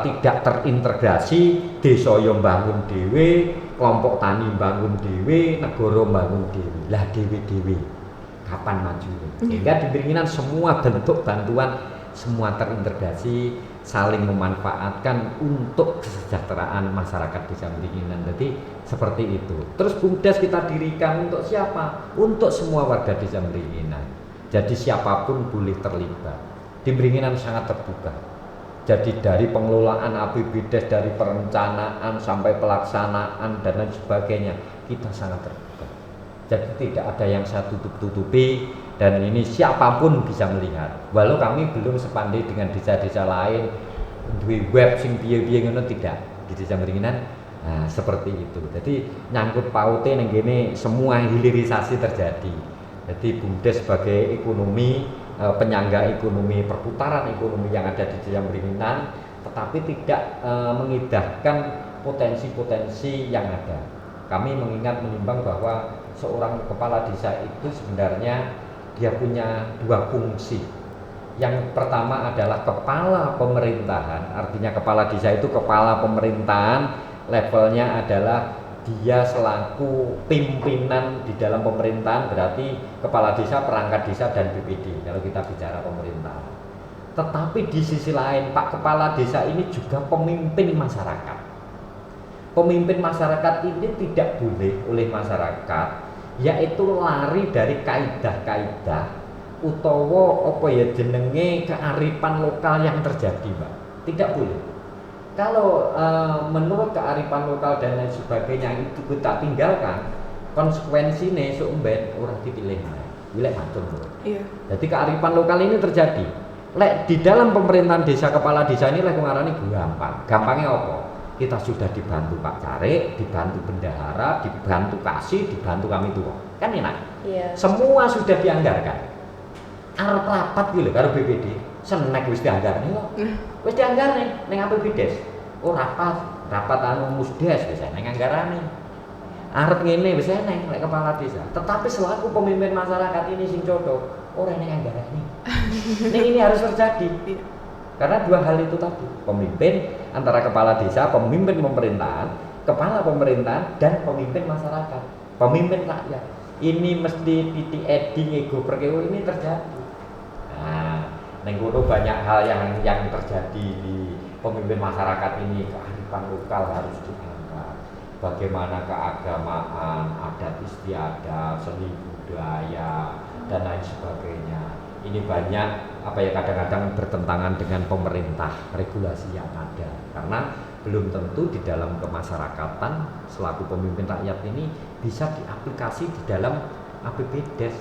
tidak terintegrasi, desa yo mbangun dewe, kelompok tani bangun dewe, negara bangun dewe. Lah dewe-dewe kapan maju? Sehingga diberikan semua bentuk bantuan, semua terintegrasi, saling memanfaatkan untuk kesejahteraan masyarakat Desa Mringginan. Jadi seperti itu. Terus Bumdes kita dirikan untuk siapa? Untuk semua warga Desa Mringginan. Jadi siapapun boleh terlibat. Di Mringginan sangat terbuka. Jadi dari pengelolaan APBDes, dari perencanaan sampai pelaksanaan dan lain sebagainya, kita sangat terbuka. Jadi tidak ada yang saya tutup-tutupi, dan ini siapapun bisa melihat. Walau kami belum sepandai dengan desa-desa lain, duwe web sing piye-piye ngono tidak. Di Desa Mringginan nah, seperti itu. Jadi nyangkut paute ning kene semua hilirisasi terjadi. Jadi Bumdes sebagai ekonomi, penyangga ekonomi, perputaran ekonomi yang ada di Desa Mringginan, tetapi tidak mengindahkan potensi-potensi yang ada. Kami menimbang bahwa seorang kepala desa itu sebenarnya dia punya dua fungsi. Yang pertama adalah kepala pemerintahan, artinya kepala desa itu kepala pemerintahan, levelnya adalah dia selaku pimpinan di dalam pemerintahan, berarti kepala desa, perangkat desa, dan BPD kalau kita bicara pemerintahan. Tetapi di sisi lain Pak Kepala Desa ini juga pemimpin masyarakat. Pemimpin masyarakat ini tidak boleh oleh masyarakat yaitu lari dari kaidah-kaidah utawa apa ya jenenge kearifan lokal yang terjadi, Pak. Tidak boleh. Kalau menurut kearifan lokal dan lain sebagainya itu kita tinggalkan, konsekuensinya seumben orang dipilih wilayah macam. Iya. Jadi kearifan lokal ini terjadi. Lek di dalam pemerintahan desa, kepala desa ini lek ngarani gampang. Gampangnya apa? Kita sudah dibantu Pak Carik, dibantu bendahara, dibantu kasih, dibantu kami tua. Kan enak. Iya. Semua sudah dianggarkan. Arep rapat kuwi lho karo BPD, senek wis dianggarne kok. Wis dianggarne ning APBDes. Oh rapat anu musdes wis ning anggarane. Arep ngene wis eneng lek kepala desa. Tetapi selaku pemimpin masyarakat ini sing cocok ora ning anggarane. Ini harus terjadi. Karena dua hal itu tadi, pemimpin antara kepala desa, pemimpin pemerintahan, kepala pemerintahan dan pemimpin masyarakat, pemimpin rakyat. Ini mesti titik eding ego perkeo ini terjadi. Nah, neng kono banyak hal yang terjadi di pemimpin masyarakat ini, kearifan lokal harus diangkat. Bagaimana keagamaan, adat istiadat, seni budaya dan lain sebagainya. Ini banyak kadang-kadang bertentangan dengan pemerintah, regulasi yang ada. Karena belum tentu di dalam kemasyarakatan selaku pemimpin rakyat ini bisa diaplikasi di dalam APBDes.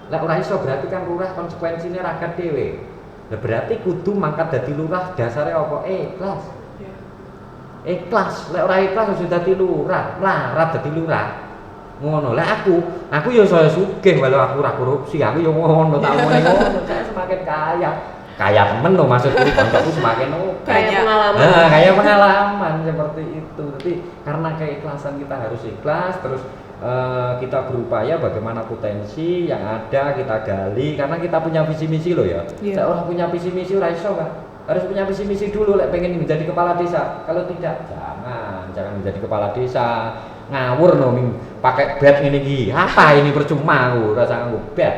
Lek ora iso berarti kan lurah konsekuensine ragat dhewe. Lah berarti kudu mangkat dadi lurah dasare apa? Ikhlas. Ikhlas. Lek ora ikhlas sudah dadi lurah, larat dadi lurah. Ngono. Lah aku ya saya sugih walau aku ora korupsi, aku ya ngono tak omongin ngono. Saya semakin kaya temen loh maksudku, koncoku semakin kaya pengalaman. Nah, kaya pengalaman seperti itu. Jadi karena keikhlasan kita harus ikhlas, terus kita berupaya bagaimana potensi yang ada kita gali, karena kita punya visi misi loh ya. Orang punya visi misi ora iso Pak. Harus punya visi misi dulu pengen menjadi kepala desa. Kalau tidak jangan menjadi kepala desa. Ngawur pakai bed ini iki. Apa ini percuma aku rasa nganggo bed.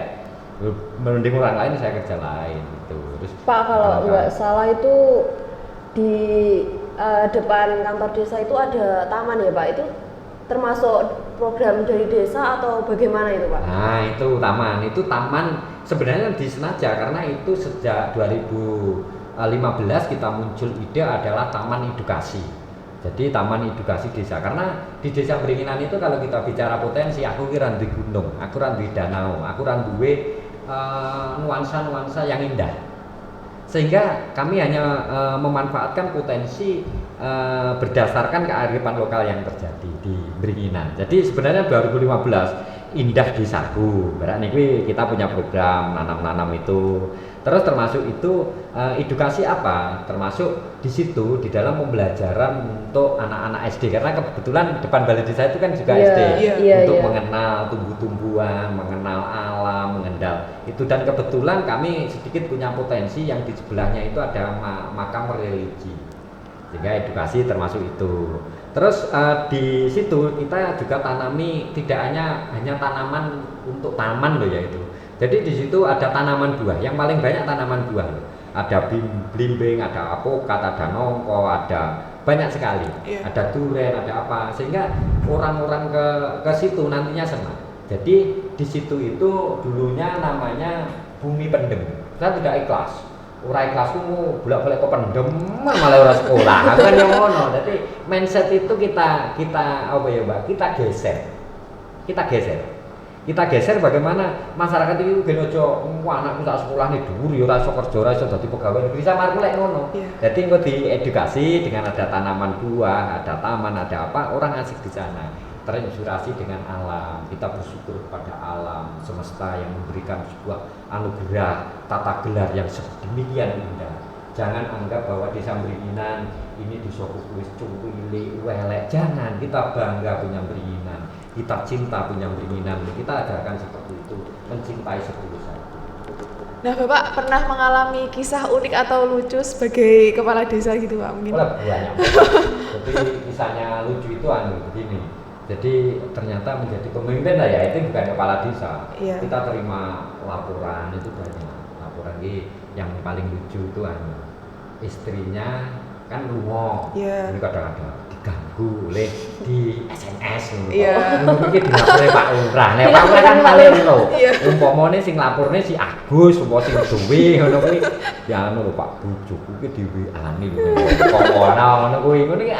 Mending orang lain saya kerja lain gitu. Terus Pak, kalau nggak salah itu di depan kantor desa itu ada taman ya Pak, itu termasuk program dari desa atau bagaimana itu Pak? Nah itu taman sebenarnya disengaja karena itu sejak 2015 kita muncul ide adalah taman edukasi. Jadi taman edukasi desa, karena di desa Beringinan itu kalau kita bicara potensi, aku kira di gunung, aku kira di danau, aku kira duwe nuansa-nuansa yang indah, sehingga kami hanya memanfaatkan potensi berdasarkan kearifan lokal yang terjadi di Beringinan. Jadi sebenarnya 2015 indah desaku, berarti kita punya program nanam-nanam itu. Terus termasuk itu edukasi apa? Termasuk di situ di dalam pembelajaran untuk anak-anak SD, karena kebetulan depan balai desa itu kan juga SD untuk mengenal tumbuh-tumbuhan, mengenal alam, mengenal itu, dan kebetulan kami sedikit punya potensi yang di sebelahnya itu ada makam religi, sehingga edukasi termasuk itu. Terus di situ kita juga tanami tidak hanya tanaman untuk taman loh ya itu. Jadi di situ ada tanaman buah, yang paling banyak tanaman buah loh. Ada blimbing, ada apokat, ada nongko, ada banyak sekali. Ada duren, ada apa, sehingga orang-orang ke situ nantinya senang. Jadi di situ itu dulunya namanya Bumi Pendem. Saya tidak ikhlas. Ora ikhlasku bolak-balik ke Pendem malah ora sekolah. Kan yang ngono. Jadi mindset itu kita apa ya, Mbak? Kita geser bagaimana masyarakat itu ben ojo anakku tak sekolah nih dhuwur ya ora iso kerja, ora iso dadi pegawai negeri, samarku lek ngono. Jadi engko diedukasi dengan ada tanaman buah, ada taman, ada apa, orang asik di sana. Terinspirasi dengan alam, kita bersyukur kepada alam semesta yang memberikan sebuah anugerah tata gelar yang sedemikian indah. Jangan anggap bahwa desa Beringinan ini disoku wis cuwili welek, jangan. Kita bangga punya Beringinan, kita cinta punya Beringinan, kita ajarkan seperti itu, mencintai sepuluh satu. Nah Bapak pernah mengalami kisah unik atau lucu sebagai kepala desa gitu Pak mungkin? Banyak. Jadi kisahnya lucu itu begini. Jadi ternyata menjadi pemimpin lah ya, itu bukan kepala desa. Kita terima laporan itu banyak. Laporan yang paling lucu itu istrinya kan lunga, ini kadang-kadang diganggu oleh di SMS ngono iki dilapore Pak Lurah. Nek Pak Lurah kan paling lho. Umpamane sing laporne si Agus, umpama sing duwe ngono kuwi ya lho Pak bojoku iki di WA-ni lho. Kok ora ngono kuwi. Ngono iki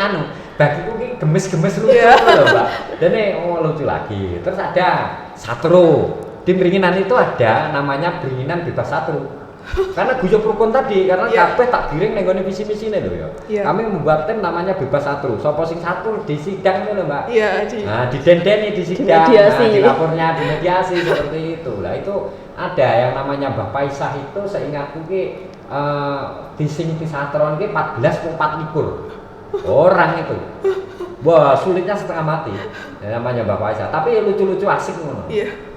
bagiku ki gemes-gemes lucu lho, Mbak. Dene lucu lagi. Terus ada satru. Di Beringinan itu ada namanya Beringinan Bebas Satru. Karena guyub rukun tadi, karena kabeh tak giring ning gone visi misine lho ya. Kami membuat tim namanya Bebas Satru. Sapa sing satu di sidang ngono, Mbak. Nah, didendeni di sidang, di lapornya, di mediasi seperti itu. Lah itu ada yang namanya Mbah Paisah itu seingatku ki di sing Pisatron ki 14 24 orang itu. Wah, sulitnya setengah mati. Ya, namanya Mbah Paisah, tapi lucu-lucu asik ngono.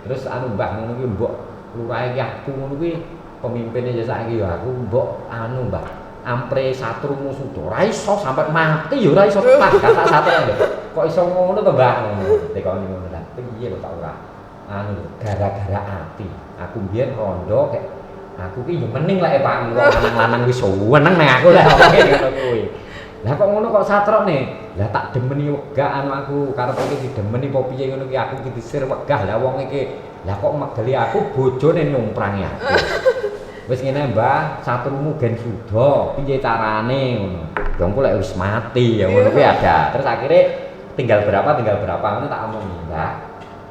Terus Mbah ngono ki mbok lurahe ki aku ngono ki pemimpinnya jasa saiki ya aku mbok Mbah ampre satrumu sudo ora iso sampai mati ya ora iso pas kata satru kok iso ngono to Mbah ngono tekoni ngono lah piye kok tak ora gara-gara ati aku biyen rondo kek aku ki yo mening lek Pak lanang-lanang wis seneng nang aku lah ngono kuwi lah kok ngono kok satru nih lah tak demeni wegah aku karepe iki didemeni apa piye ngono ki aku ki disir wegah lah wong iki lah kok megeli aku bojone nyumprangi aku. Wis ngene Mbah, satrumu gen suda, piye carane ngono. Dongku lek wis mati ya ngono kuwi ada. Terus akhirnya tinggal berapa ngono tak omongi, Mbah.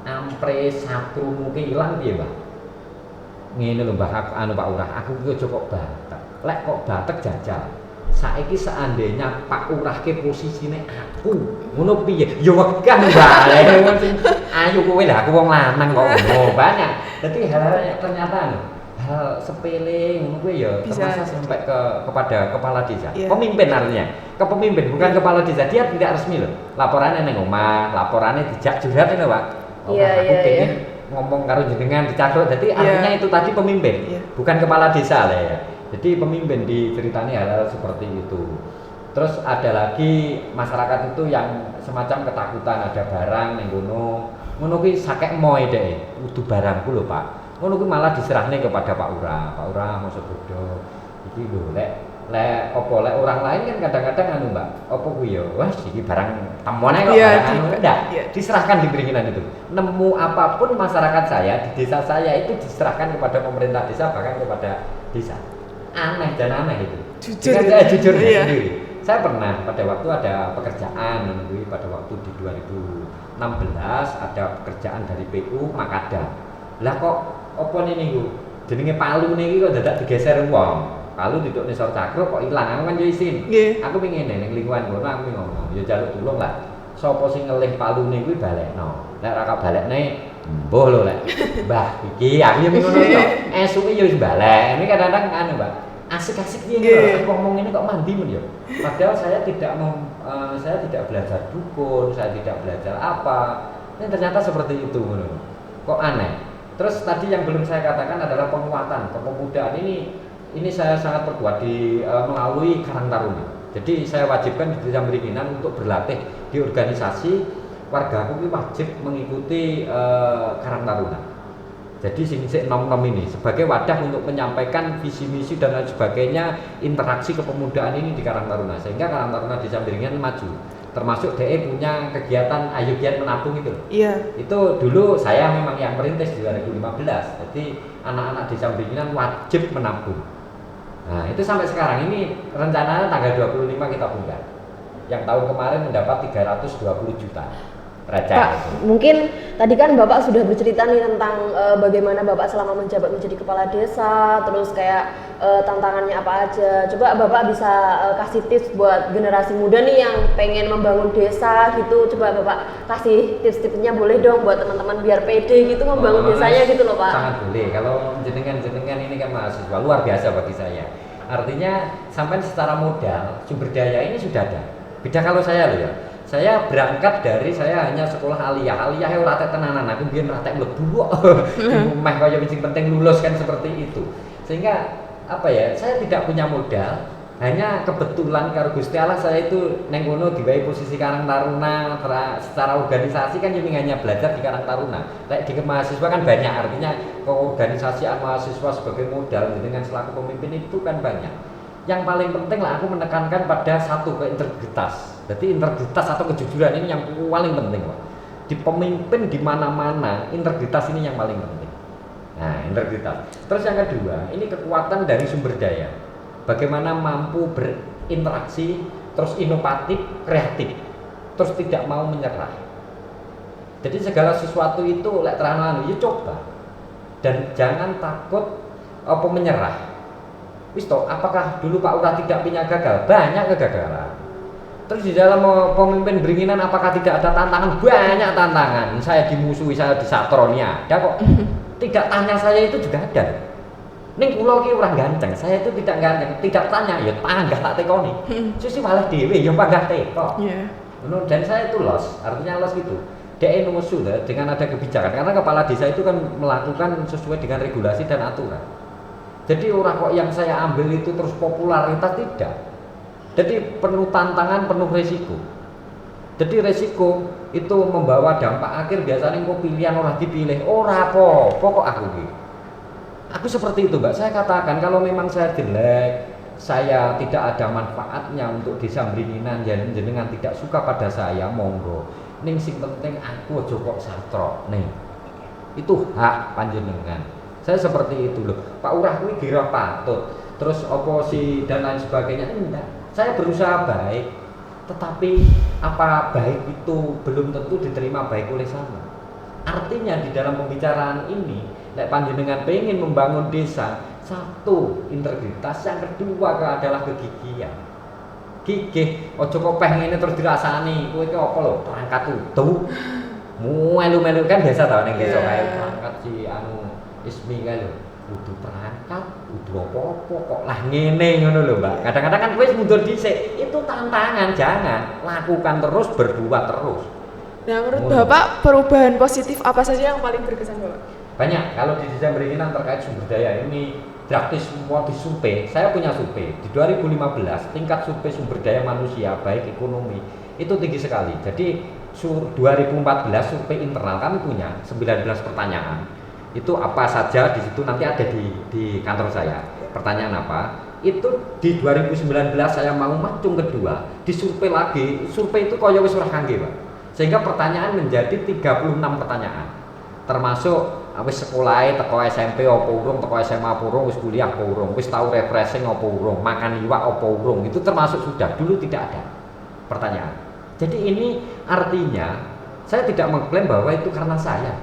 Ampre satrumu ki ilang piye, Mbah? Ngene lho Mbah, Pak Urah, aku ki aja kok batek. Lek kok batek jajal. Saiki seandainya Pak Urah ki posisine aku, ngono piye? Ya wegah Mbah. Ayo kowe lah, aku wong lanang kok ngono. Banyak. Dadi hal-hal ternyata hal sepele ngono kuwi ya termasuk sampai kepada kepala desa. Pemimpin artinya. Kepemimpin bukan kepala desa. Dia tidak resmi loh. Laporannya nang omah, laporannya dijak curhat lho, Pak. Oh, Iya, aku iya, pengen ngomong karo jenengan dicakruk. Jadi Iya. artinya itu tadi pemimpin, Iya. bukan kepala desa lah ya. Jadi pemimpin diceritani hal-hal seperti itu. Terus ada lagi masyarakat itu yang semacam ketakutan, ada barang ning ngono kuwi sakek moe deh, kudu barangku lho Pak. Ngono kuwi malah diserahne kepada Pak Lurah. Pak Lurah mosok bodoh. Iki lho lek orang lain kan kadang-kadang anu Mbak, apa kuwi ya? Wah, iki barang temone kok Iya, barang anu enggak. Diserahkan di Beringin itu. Nemu apapun masyarakat saya di desa saya itu diserahkan kepada pemerintah desa bahkan kepada desa. Aneh dan aneh itu. Jujur. Dengan saya jujur Iya. sendiri. Saya pernah pada waktu ada pekerjaan pada waktu di 2016 ada pekerjaan dari PU Makada. Lah kok apa niku? Jenenge palu niki kok dadak digeser wong. Palu duduk nisor cakro kok ilang. Aku kan yo isin. Nggih. Aku pengen ning lingkungan kono aku ngomong, ya jaluk tulung lah. Sapa sing ngelih palune kuwi balekno. Nek ora kabalekne mbuh lho lek. Mbah iki aku yo ngono to. Esuke yo wis balek. Ini kadang-kadang anu, Mbak. Asik-asik piye Nggih. aku ngomong ini kok mandi men ya. Padahal saya tidak belajar dukun, saya tidak belajar apa. Ini ternyata seperti itu ngono. Kok aneh. Terus tadi yang belum saya katakan adalah penguatan kepemudaan ini saya sangat perkuat melalui Karang Taruna. Jadi saya wajibkan di Desa Beringin untuk berlatih di organisasi warga aku wajib mengikuti Karang Taruna. Jadi sing nom-nom ini sebagai wadah untuk menyampaikan visi misi dan lain sebagainya, interaksi kepemudaan ini di Karang Taruna sehingga Karang Taruna Desa Beringin maju. Termasuk DE punya kegiatan Ayo Giat Menabung itu. Iya. Itu dulu saya memang yang merintis di 2015. Jadi anak-anak Desa Beringin wajib menabung. Nah, itu sampai sekarang ini rencananya tanggal 25 kita buka. Yang tahun kemarin mendapat 320 juta. Pak, mungkin tadi kan Bapak sudah bercerita nih tentang bagaimana Bapak selama menjabat menjadi kepala desa, terus kayak tantangannya apa aja. Coba Bapak bisa kasih tips buat generasi muda nih yang pengen membangun desa gitu. Coba Bapak kasih tips-tipsnya boleh dong buat teman-teman biar pede gitu membangun desanya gitu loh Pak. Sangat boleh. Kalau jenengan ini kan mahasiswa luar biasa bagi saya. Artinya sampai secara modal sumber daya ini sudah ada. Beda kalau saya loh ya. Saya berangkat dari saya hanya sekolah aliyah ora tek tenanan, aku biyen ora tek mlebu kok. Meh kaya sing penting lulus kan seperti itu. Sehingga apa ya, saya tidak punya modal, hanya kebetulan karo Gusti Allah saya itu neng kono dibayi posisi Karang Taruna, secara organisasi kan jadi hanya belajar di Karang Taruna. Kayak di mahasiswa kan banyak, artinya keorganisasian mahasiswa sebagai modal dengan selaku pemimpin itu kan banyak. Yang paling penting lah aku menekankan pada satu, integritas. Jadi integritas atau kejujuran ini yang paling penting, Pak. Di pemimpin di mana-mana, integritas ini yang paling penting. Nah, integritas. Terus yang kedua, ini kekuatan dari sumber daya. Bagaimana mampu berinteraksi, terus inovatif, kreatif, terus tidak mau menyerah. Jadi segala sesuatu itu lek terang-terangan, ya coba. Dan jangan takut apa menyerah. Wis toh, apakah dulu Pak Lurah tidak punya gagal? Banyak kegagalan. Terus di dalam pemimpin Beringinan apakah tidak ada tantangan? Banyak tantangan. Saya dimusuhi, saya disatroni ada kok. Tidak tanya saya itu juga ada. Ning kula ki ora ganteng, saya itu tidak ganteng. Tidak tanya, ya panggah tak tekoni. Sisi malah dhewe ya panggah teko. Iya. Dan saya itu los, artinya los gitu. DE nusu dengan ada kebijakan karena kepala desa itu kan melakukan sesuai dengan regulasi dan aturan. Jadi orang kok yang saya ambil itu terus popularitas tidak. Jadi penuh tantangan, penuh resiko. Jadi resiko itu membawa dampak akhir biasanya kok pilihan orang dipilih. Ora apa, pokok aku gitu. Aku seperti itu, Mbak. Saya katakan kalau memang saya jelek, saya tidak ada manfaatnya untuk Desa Beringin, jenengan tidak suka pada saya, monggo. Ning sing penting aku aja kok satro. Nih. Itu hak panjenengan. Saya seperti itu loh. Pak Lurah kuwi kira patut. Terus oposisi dan lain sebagainya enggak. Saya berusaha baik, tetapi apa baik itu belum tentu diterima baik oleh saya. Artinya di dalam pembicaraan ini, nek panjenengan pengen membangun desa, satu integritas, yang kedua adalah kegigihan. Gigih, ojo kok pengen terus dirasani, kowe iki apa lho, perangkat utuh. Melu-melu kan biasa tau ning desa kae perangkat si anu Ismi kae lho. Kudu perangkat, kudu apa-apa kok lah ngene ngono lho, Mbak. Kadang-kadang kan kowe mundur dhisik, itu tantangan, jangan lakukan terus, berbuat terus. Nah, menurut Bapak perubahan positif apa saja yang paling berkesan Bapak? Banyak. Kalau di Desa Beringin terkait sumber daya ini praktis semua di survei. Saya punya survei di 2015 tingkat survei sumber daya manusia baik ekonomi itu tinggi sekali. Jadi 2014 survei internal kami punya 19 pertanyaan. Itu apa saja di situ nanti ada di kantor saya. Pertanyaan apa? Itu di 2019 saya mau macung kedua, disurvei lagi. Survei itu kaya wis ora kangge, Pak. Sehingga pertanyaan menjadi 36 pertanyaan. Termasuk wis sekolahe teko SMP apa urung, teko SMA apa urung, wis kuliah apa urung, wis tau refreshing apa urung, makan iwak apa urung. Itu termasuk sudah. Dulu tidak ada pertanyaan. Jadi ini artinya saya tidak mengklaim bahwa itu karena saya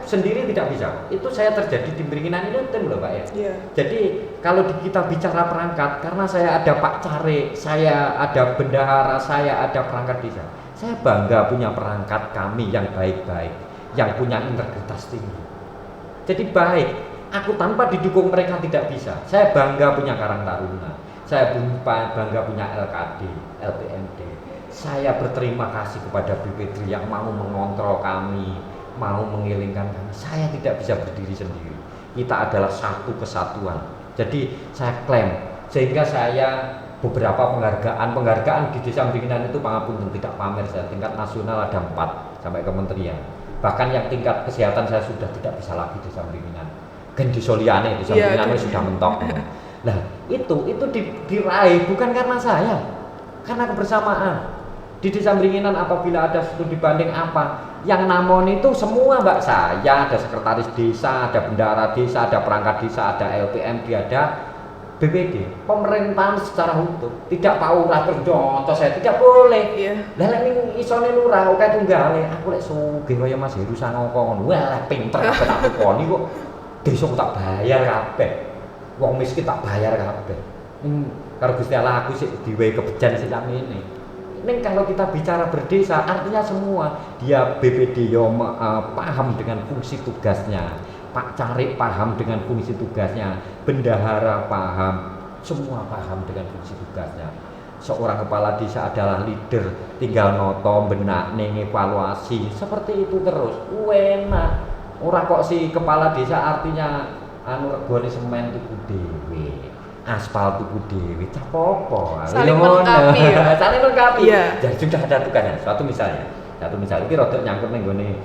sendiri tidak bisa. Itu saya terjadi di Beringinan ini tim loh Pak ya. Yeah. Jadi kalau kita bicara perangkat, karena saya ada Pak Care, saya ada bendahara, saya ada perangkat desa. Saya bangga punya perangkat kami yang baik-baik, yang punya integritas tinggi. Jadi baik, aku tanpa didukung mereka tidak bisa. Saya bangga punya Karang Taruna, saya bangga punya LKD, LPMD. Saya berterima kasih kepada BPD yang mau mengontrol kami, mau mengilingkan kami. Saya tidak bisa berdiri sendiri. Kita adalah satu kesatuan. Jadi saya klaim, sehingga saya beberapa penghargaan di Desa Beringinan itu pangapunten tidak pamer. Saya tingkat nasional ada 4 sampai kementerian. Bahkan yang tingkat kesehatan saya sudah tidak bisa lagi Desa Beringinan. Gen Disoliane Desa Beringinan sudah mentok. Nah itu diraih bukan karena saya, karena kebersamaan. Di Desa Beringinan apabila ada studi banding apa yang namon itu semua Mbak, saya ada sekretaris desa, ada bendahara desa, ada perangkat desa, ada LPMD, ada BPD, pemerintahan secara utuh. Tidak Pak Lurah tercontoh saya tidak boleh. Lah lek ning isone lurah oke tunggale, aku lek sugih kaya Mas Heru Sanoko ngono. Wah, pinter kabeh tak tukoni kok. Desa tak bayar kabeh. Wong miskin tak bayar kabeh. Karo Gusti Allah aku sik diwehi kebejan sik sak ngene. Ini kalau kita bicara berdesa artinya semua dia BPD yo paham dengan fungsi tugasnya, Pak Carik paham dengan fungsi tugasnya, bendahara paham, semua paham dengan fungsi tugasnya. Seorang kepala desa adalah leader, tinggal noto benak ning evaluasi seperti itu terus. Enak. Ora kok si kepala desa artinya regane semen tuku dhewe. Aspal tuku dewi, tak apa-apa. Saling melengkapi ya. Saling melengkapi. Yeah. Jadi sudah ada tugasnya. Satu misal ini rodok nyangkut nenggone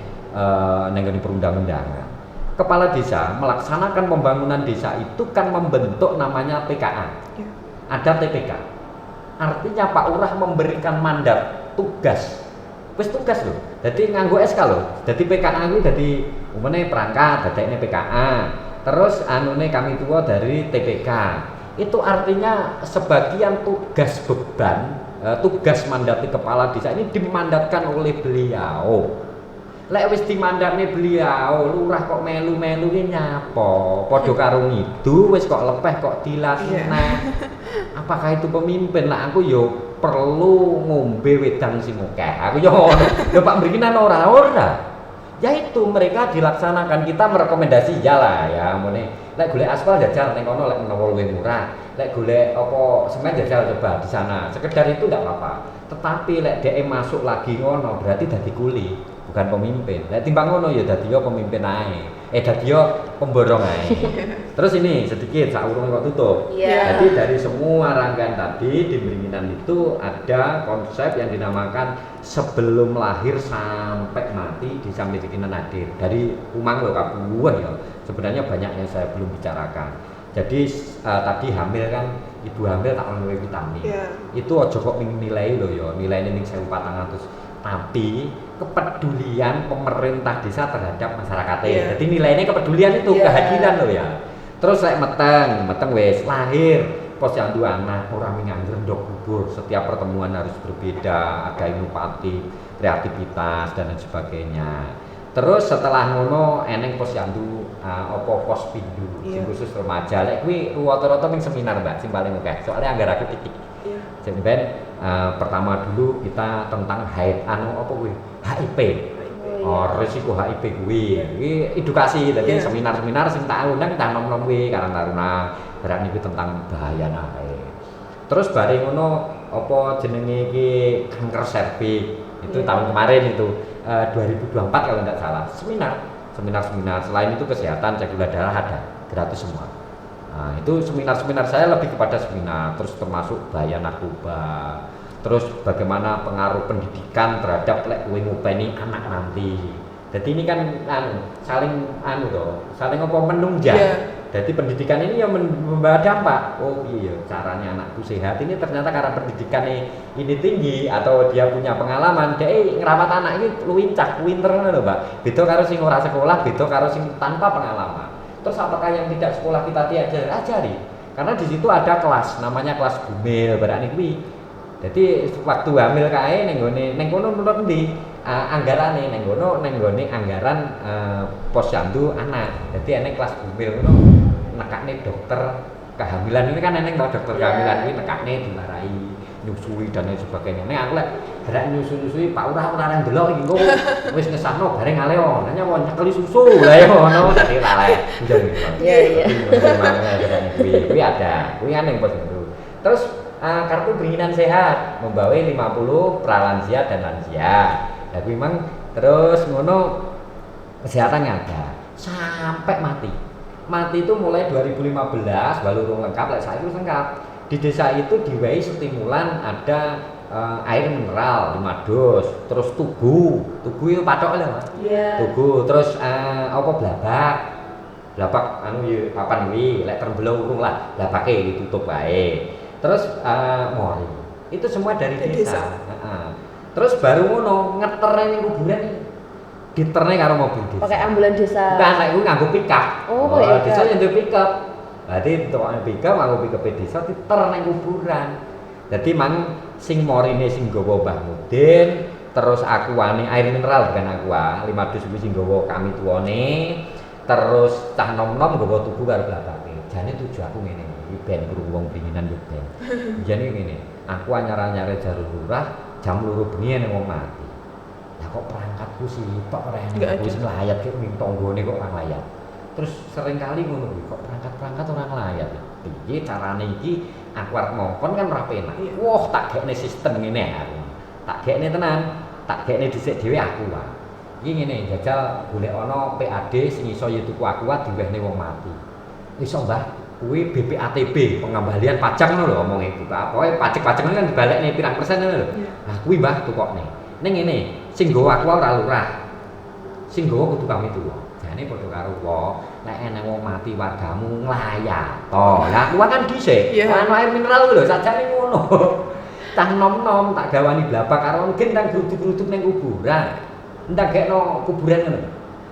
perundang-undangan. Kepala desa melaksanakan pembangunan desa itu kan membentuk namanya PKA. Yeah. Ada TPK. Artinya Pak Lurah memberikan mandat tugas. Wis tugas loh. Jadi nganggo SK loh. Jadi PKA itu jadi umumnya perangkat, dadekne PKA. Terus anune kami tua dari TPK. Itu artinya sebagian tugas beban, tugas mandati kepala desa ini dimandatkan oleh beliau. Lek wis dimandatne beliau, lurah kok melu-melu ki nyapa? Padha karo ngidu wis kok lepeh kok dilasne. Apakah itu pemimpin? Lah aku yo perlu ngombe wedang sing akeh. Aku yo ngono. Lho Pak Beringinan ora. Ya itu mereka dilaksanakan, kita merekomendasi ya lah ya mune. Lek golek aspal jajal ning kono lek menawa luwih murah. Lek golek apa semen jajal coba di sana. Sekedar itu enggak apa-apa. Tetapi lek dhek masuk lagi ngono berarti dadi kuli, bukan pemimpin. Lek timbang ngono ya dadi yo pemimpin ae. Dadi yo pemborong ae. Terus ini sedikit saurunge kok tutup. Yeah. Jadi dari semua rangkaian tadi di Beringinan itu ada konsep yang dinamakan sebelum lahir sampai mati di Desa Beringinan hadir. Dari Umang lho kabuh ya. Sebenarnya banyak yang saya belum bicarakan. Jadi tadi hamil kan ibu hamil tak menuhi vitamin. Yeah. Itu aja kok nilai lho ya, nilainya ning 1.400. Tapi kepedulian pemerintah desa terhadap masyarakatnya. Yeah. Jadi nilainya kepedulian itu kehadiran loh ya. Terus saya meteng wes lahir posyandu anak orang nganggur ndok kubur. Setiap pertemuan harus berbeda, ada inovatif, kreativitas dan lain sebagainya. Terus setelah ngono eneng posyandu apa pos pindu sing khusus remaja. Lek kuwi rata-rata ning seminar Mbak sing paling akeh. Soalnya anggar aku titik. Iya. Sing pertama dulu kita tentang apa kuwi? HIV. Risiko HIV kuwi. Kuwi edukasi dadi seminar-seminar sing tak undang tak nom-nom kuwi Karang Taruna. Barang niku tentang bahayane HIV. Terus bareng ngono apa jenenge iki kanker serviks. Itu tahun kemarin itu 2024 kalau tidak salah. Seminar. Selain itu kesehatan, cek gula darah ada gratis semua. Nah, itu seminar saya lebih kepada seminar, terus termasuk bahaya narkoba, terus bagaimana pengaruh pendidikan terhadap ngupeni anak nanti. Jadi ini kan saling menunjang. Yeah. Jadi pendidikan ini yang membawa dampak. Oh iya, caranya anakku sehat ini ternyata karena pendidikan ini tinggi atau dia punya pengalaman, dia ngerawat anak ini luwincak, pinter lho, Mbak. Beda karo sing ora sekolah, beda karo sing tanpa pengalaman. Terus apakah yang tidak sekolah kita diajari? Karena di situ ada kelas, namanya kelas bumil berani kuwi. Jadi waktu hamil kae ning kono menurut ndi? Anggarane ning nggone anggaran posyandu anak. Jadi enek kelas bumil ngono nekakne dokter kehamilan ini kan enek dokter kehamilan kuwi nekakne dimarahi, nyusui dan lain sebagainya. Nek aku lek gerak nyusui Pak ora nang delok iki kok wis ngesahno bareng aleo. Nanya wong nyekeli susu. Lah ya ngono dadi ora lek. Iya. Kuwi ada. Kuwi ning posyandu. Terus kartu perizinan sehat membawa 50 pralansia dan lansia. Ya memang terus ngono kesehatannya ada sampai mati itu mulai 2015 baru lengkap lah saya itu lengkap di desa itu diwehi stimulan ada air mineral 5 dus terus tugu itu patok lah Mas tugu terus apa blabak papan wi lek terbelung urung lah blabake ditutup baik terus mori itu semua dari desa. Terus baru ngono ngeterne ning kuburan diterne karo mobil desa. Pakai ambulan desa. Bukan lek kuwi nganggo pickup. Oh, desa yang duwe pickup. Berarti tukang pickup nganggo pickup desa diter ning kuburan. Dadi mang sing morine sing nggawa Mbah Mudin, terus akuane air mineral bukan aqua, 5 dus kuwi sing nggawa kami tuane. Terus cah nom-nom nggawa tugu karo blabake. Jane tuju aku ngene iki ben krungu wong pinginan yo ben. Jane ngene, aku anyar-anyare jalur lurah jam 2 bengi nek wong mati. Lah kok perangkatku sitok ora enak wis nglayat ki ning tanggane kok ora nglayat. Terus sering kali ngono kuwi kok perangkat ora nglayat. Piye carane iki aku arep mongkon kan ora penak. Wah, tak gekne sistem ngene aku. Tak gekne tenan, tak gekne dhisik dhewe aku wae. Iki ngene, jajal golek ana PAD sing iso yo tuku aku wae diwehne wong mati. Iso Mbah, kuwi BPATB, pengembalian pajak ngono lho omonge iku. Pokoke pajak-pajak kan dibalekne pirang persen ngono lho. Nah, kuwi Mbah tukokne. Ning ngene, sing nggawa aku ora lurah. Sing nggawa kudu kami tuwa. Jane padha karo wong, nek enek wong mati wargamu nglayat. Lah, kuwi kan dhisik. Anu air mineral lho sajane ngono. Cah nom-nom tak gawani blabak karo gen nang gruduk-gruduk ning kuburan. Ndak gekno kuburan ngono.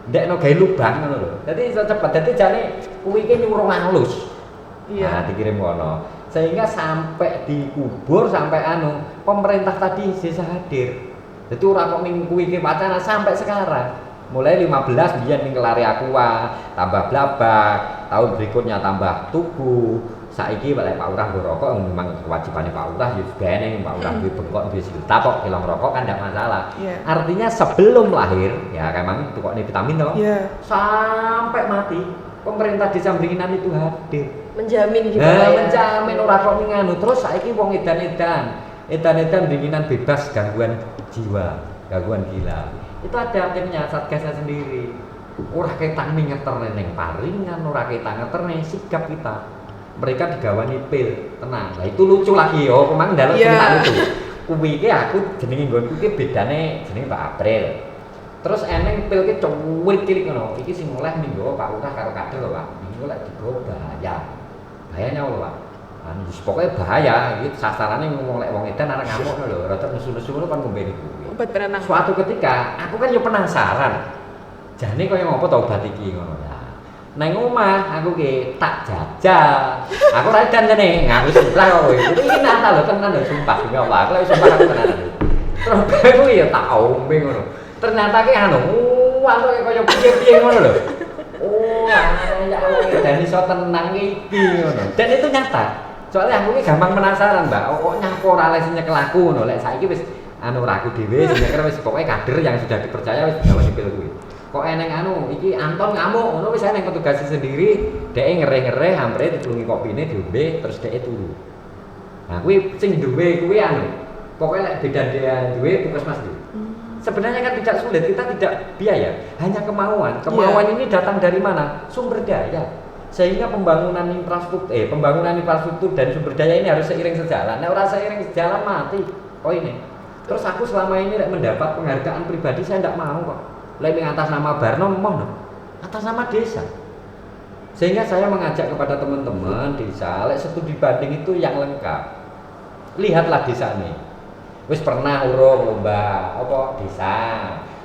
Ndekno gawe lubang ngono lho. Dadi iso cepet. Dadi jane kuwi iki nyuruh halus. Nah, dikirim kono. Sehingga sampai dikubur sampai pemerintah tadi bisa hadir. Jadi ora kok ming kuwi iki wacana sampai sekarang. Mulai 15 biyen ning kelari aqua, tambah blabak, tahun berikutnya tambah tugu. Saiki lek Pak Urah nggo rokok memang kewajibane Pak Urah ya gene Pak Urah duwe bengkok duwe silta kok kelong rokok kan ndak masalah. Artinya sebelum lahir ya memang tukokne vitamin toh. Sampai mati pemerintah Desa Bringinan itu hadir. Menjamin gitu menjamin ora kok nganu terus saiki wong edan-edan Bringinan bebas gangguan jiwa, gangguan gila. Itu ada timnya satgasnya sendiri. Ora ketang ngeterne ning paringan, ora ketang ngeterne sikap kita. Mereka digawani pil, tenang. Lah itu lucu lagi yo, kemang dalam cerita itu. Kuwi iki aku jenenge nggonku iki bedane jenenge Pak April. Terus eneng pil ki cuwil cilik ngono. Iki sing oleh minggo Pak Urah karo kader lho, Pak. Minggo lek digo bahaya. Bahayanya lho, Pak. Pokoknya bahaya, iki sasarannya ngomong lek wong edan arek ngamuk lho, rada nesu-nesu ngono kan ngombe niku. Obat penenang. Suatu ketika aku kan yo penasaran. Jane kaya ngopo to obat iki ngono ya. Nang omah aku ki tak jajal. Aku ora edan jane, ngaku sebelah kok kowe. Iki nyata lho tenan lho sumpah demi Allah. Aku lek sumpah aku tenan. Terus aku ya tak ombe ngono. Ternyata ki anu kaya piye-piye ngono lho. Oh, ya Allah, dan iso tenang iki ngono. Dan itu nyata. Soalnya aku ki gampang penasaran, Mbak. Kok nyapa ora les nyekel aku ngono. Lek saiki wis ora aku dhewe sing nyekel wis pokoke kader yang sudah dipercaya wis gawani pil kuwi. Kok eneng iki Anton ngamuk ngono wis eneng petugas sendiri, dhek ngereh-ngereh hampir ditulungi kopine diombe terus dhek turu. Nah kuwi sing duwe kuwi pokoke lek beda dia duwe puskesmas iki. Sebenarnya kan tidak sulit, kita tidak biaya, hanya kemauan. Kemauan ini datang dari mana? Sumber daya. Sehingga pembangunan infrastruktur dan sumber daya ini harus seiring sejalan. Nah, orang seiring sejalan mati. Oh ini. Terus aku selama ini mendapat penghargaan pribadi, saya tidak mau kok. Lek atas nama Barno mohon, atas nama desa. Sehingga saya mengajak kepada teman-teman desa, lek studi banding itu yang lengkap. Lihatlah desa ini. Wis pernah urung lomba apa desa,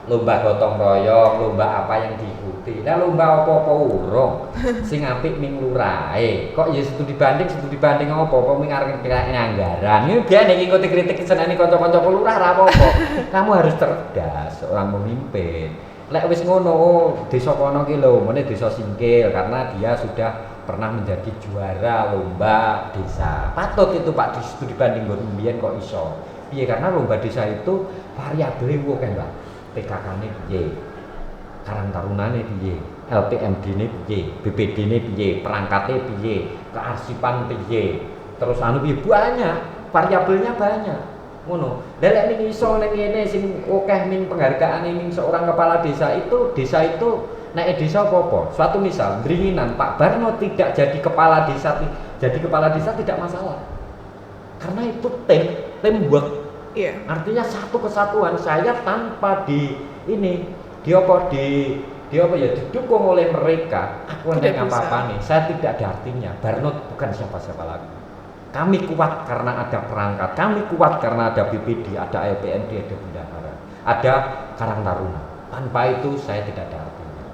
lomba gotong royong, lomba apa yang diikuti. Nah lomba apa urung. Sing apik ming lurahe. Kok ya studi banding apa ming arep anggaran. Ini biar nek ngikuti kritik senane kanca-kanca lurah ra apa-apa. Kamu harus cerdas seorang pemimpin. Lek wis ngono, desa kono ki lho, meneh desa Singkil karena dia sudah pernah menjadi juara lomba desa. Patut itu Pak di studi banding nggon mbiyen kok iso. Iya karena lomba desa itu variabel wo kan Mbak. PKK-ne piye? Karang tarunane piye? LPMD-ne piye? BPD-ne piye? Perangkatnya piye? Kearsipan piye? Terus piye banyak, variabelnya banyak. Ngono. Lah lek ning iso ning ngene sing akeh min penghargaan ning seorang kepala desa itu nek desa apa-apa. Suatu misal, Dringinan Pak Barno tidak jadi kepala desa tidak masalah. Karena itu teamwork. Iya. Artinya satu kesatuan. Saya tanpa didukung oleh mereka, aku Tidak nek apa-apa nih. Saya tidak ada artinya. Barno bukan siapa-siapa lagi. Kami kuat karena ada perangkat, kami kuat karena ada BPD, ada LPMD, ada bendahara, ada Karang Taruna. Tanpa itu saya tidak ada artinya.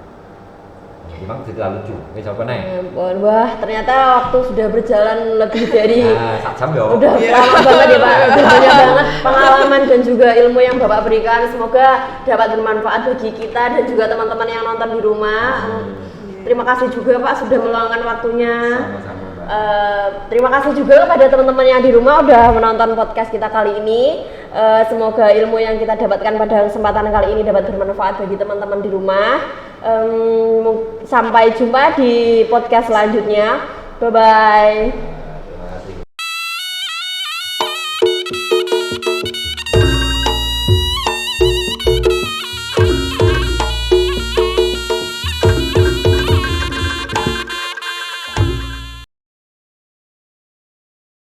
Memang tidak lucu. Siapa nih? Wah, ternyata waktu sudah berjalan lebih dari jam ya. Udah lama banget ya Pak. Udah banyak banget pengalaman dan juga ilmu yang Bapak berikan. Semoga dapat bermanfaat bagi kita dan juga teman-teman yang nonton di rumah. Terima kasih juga Pak sudah meluangkan waktunya. Sama-sama Mbak. Terima kasih juga kepada teman-teman yang di rumah udah menonton podcast kita kali ini. Semoga ilmu yang kita dapatkan pada kesempatan kali ini dapat bermanfaat bagi teman-teman di rumah. Sampai jumpa di podcast selanjutnya. Bye bye.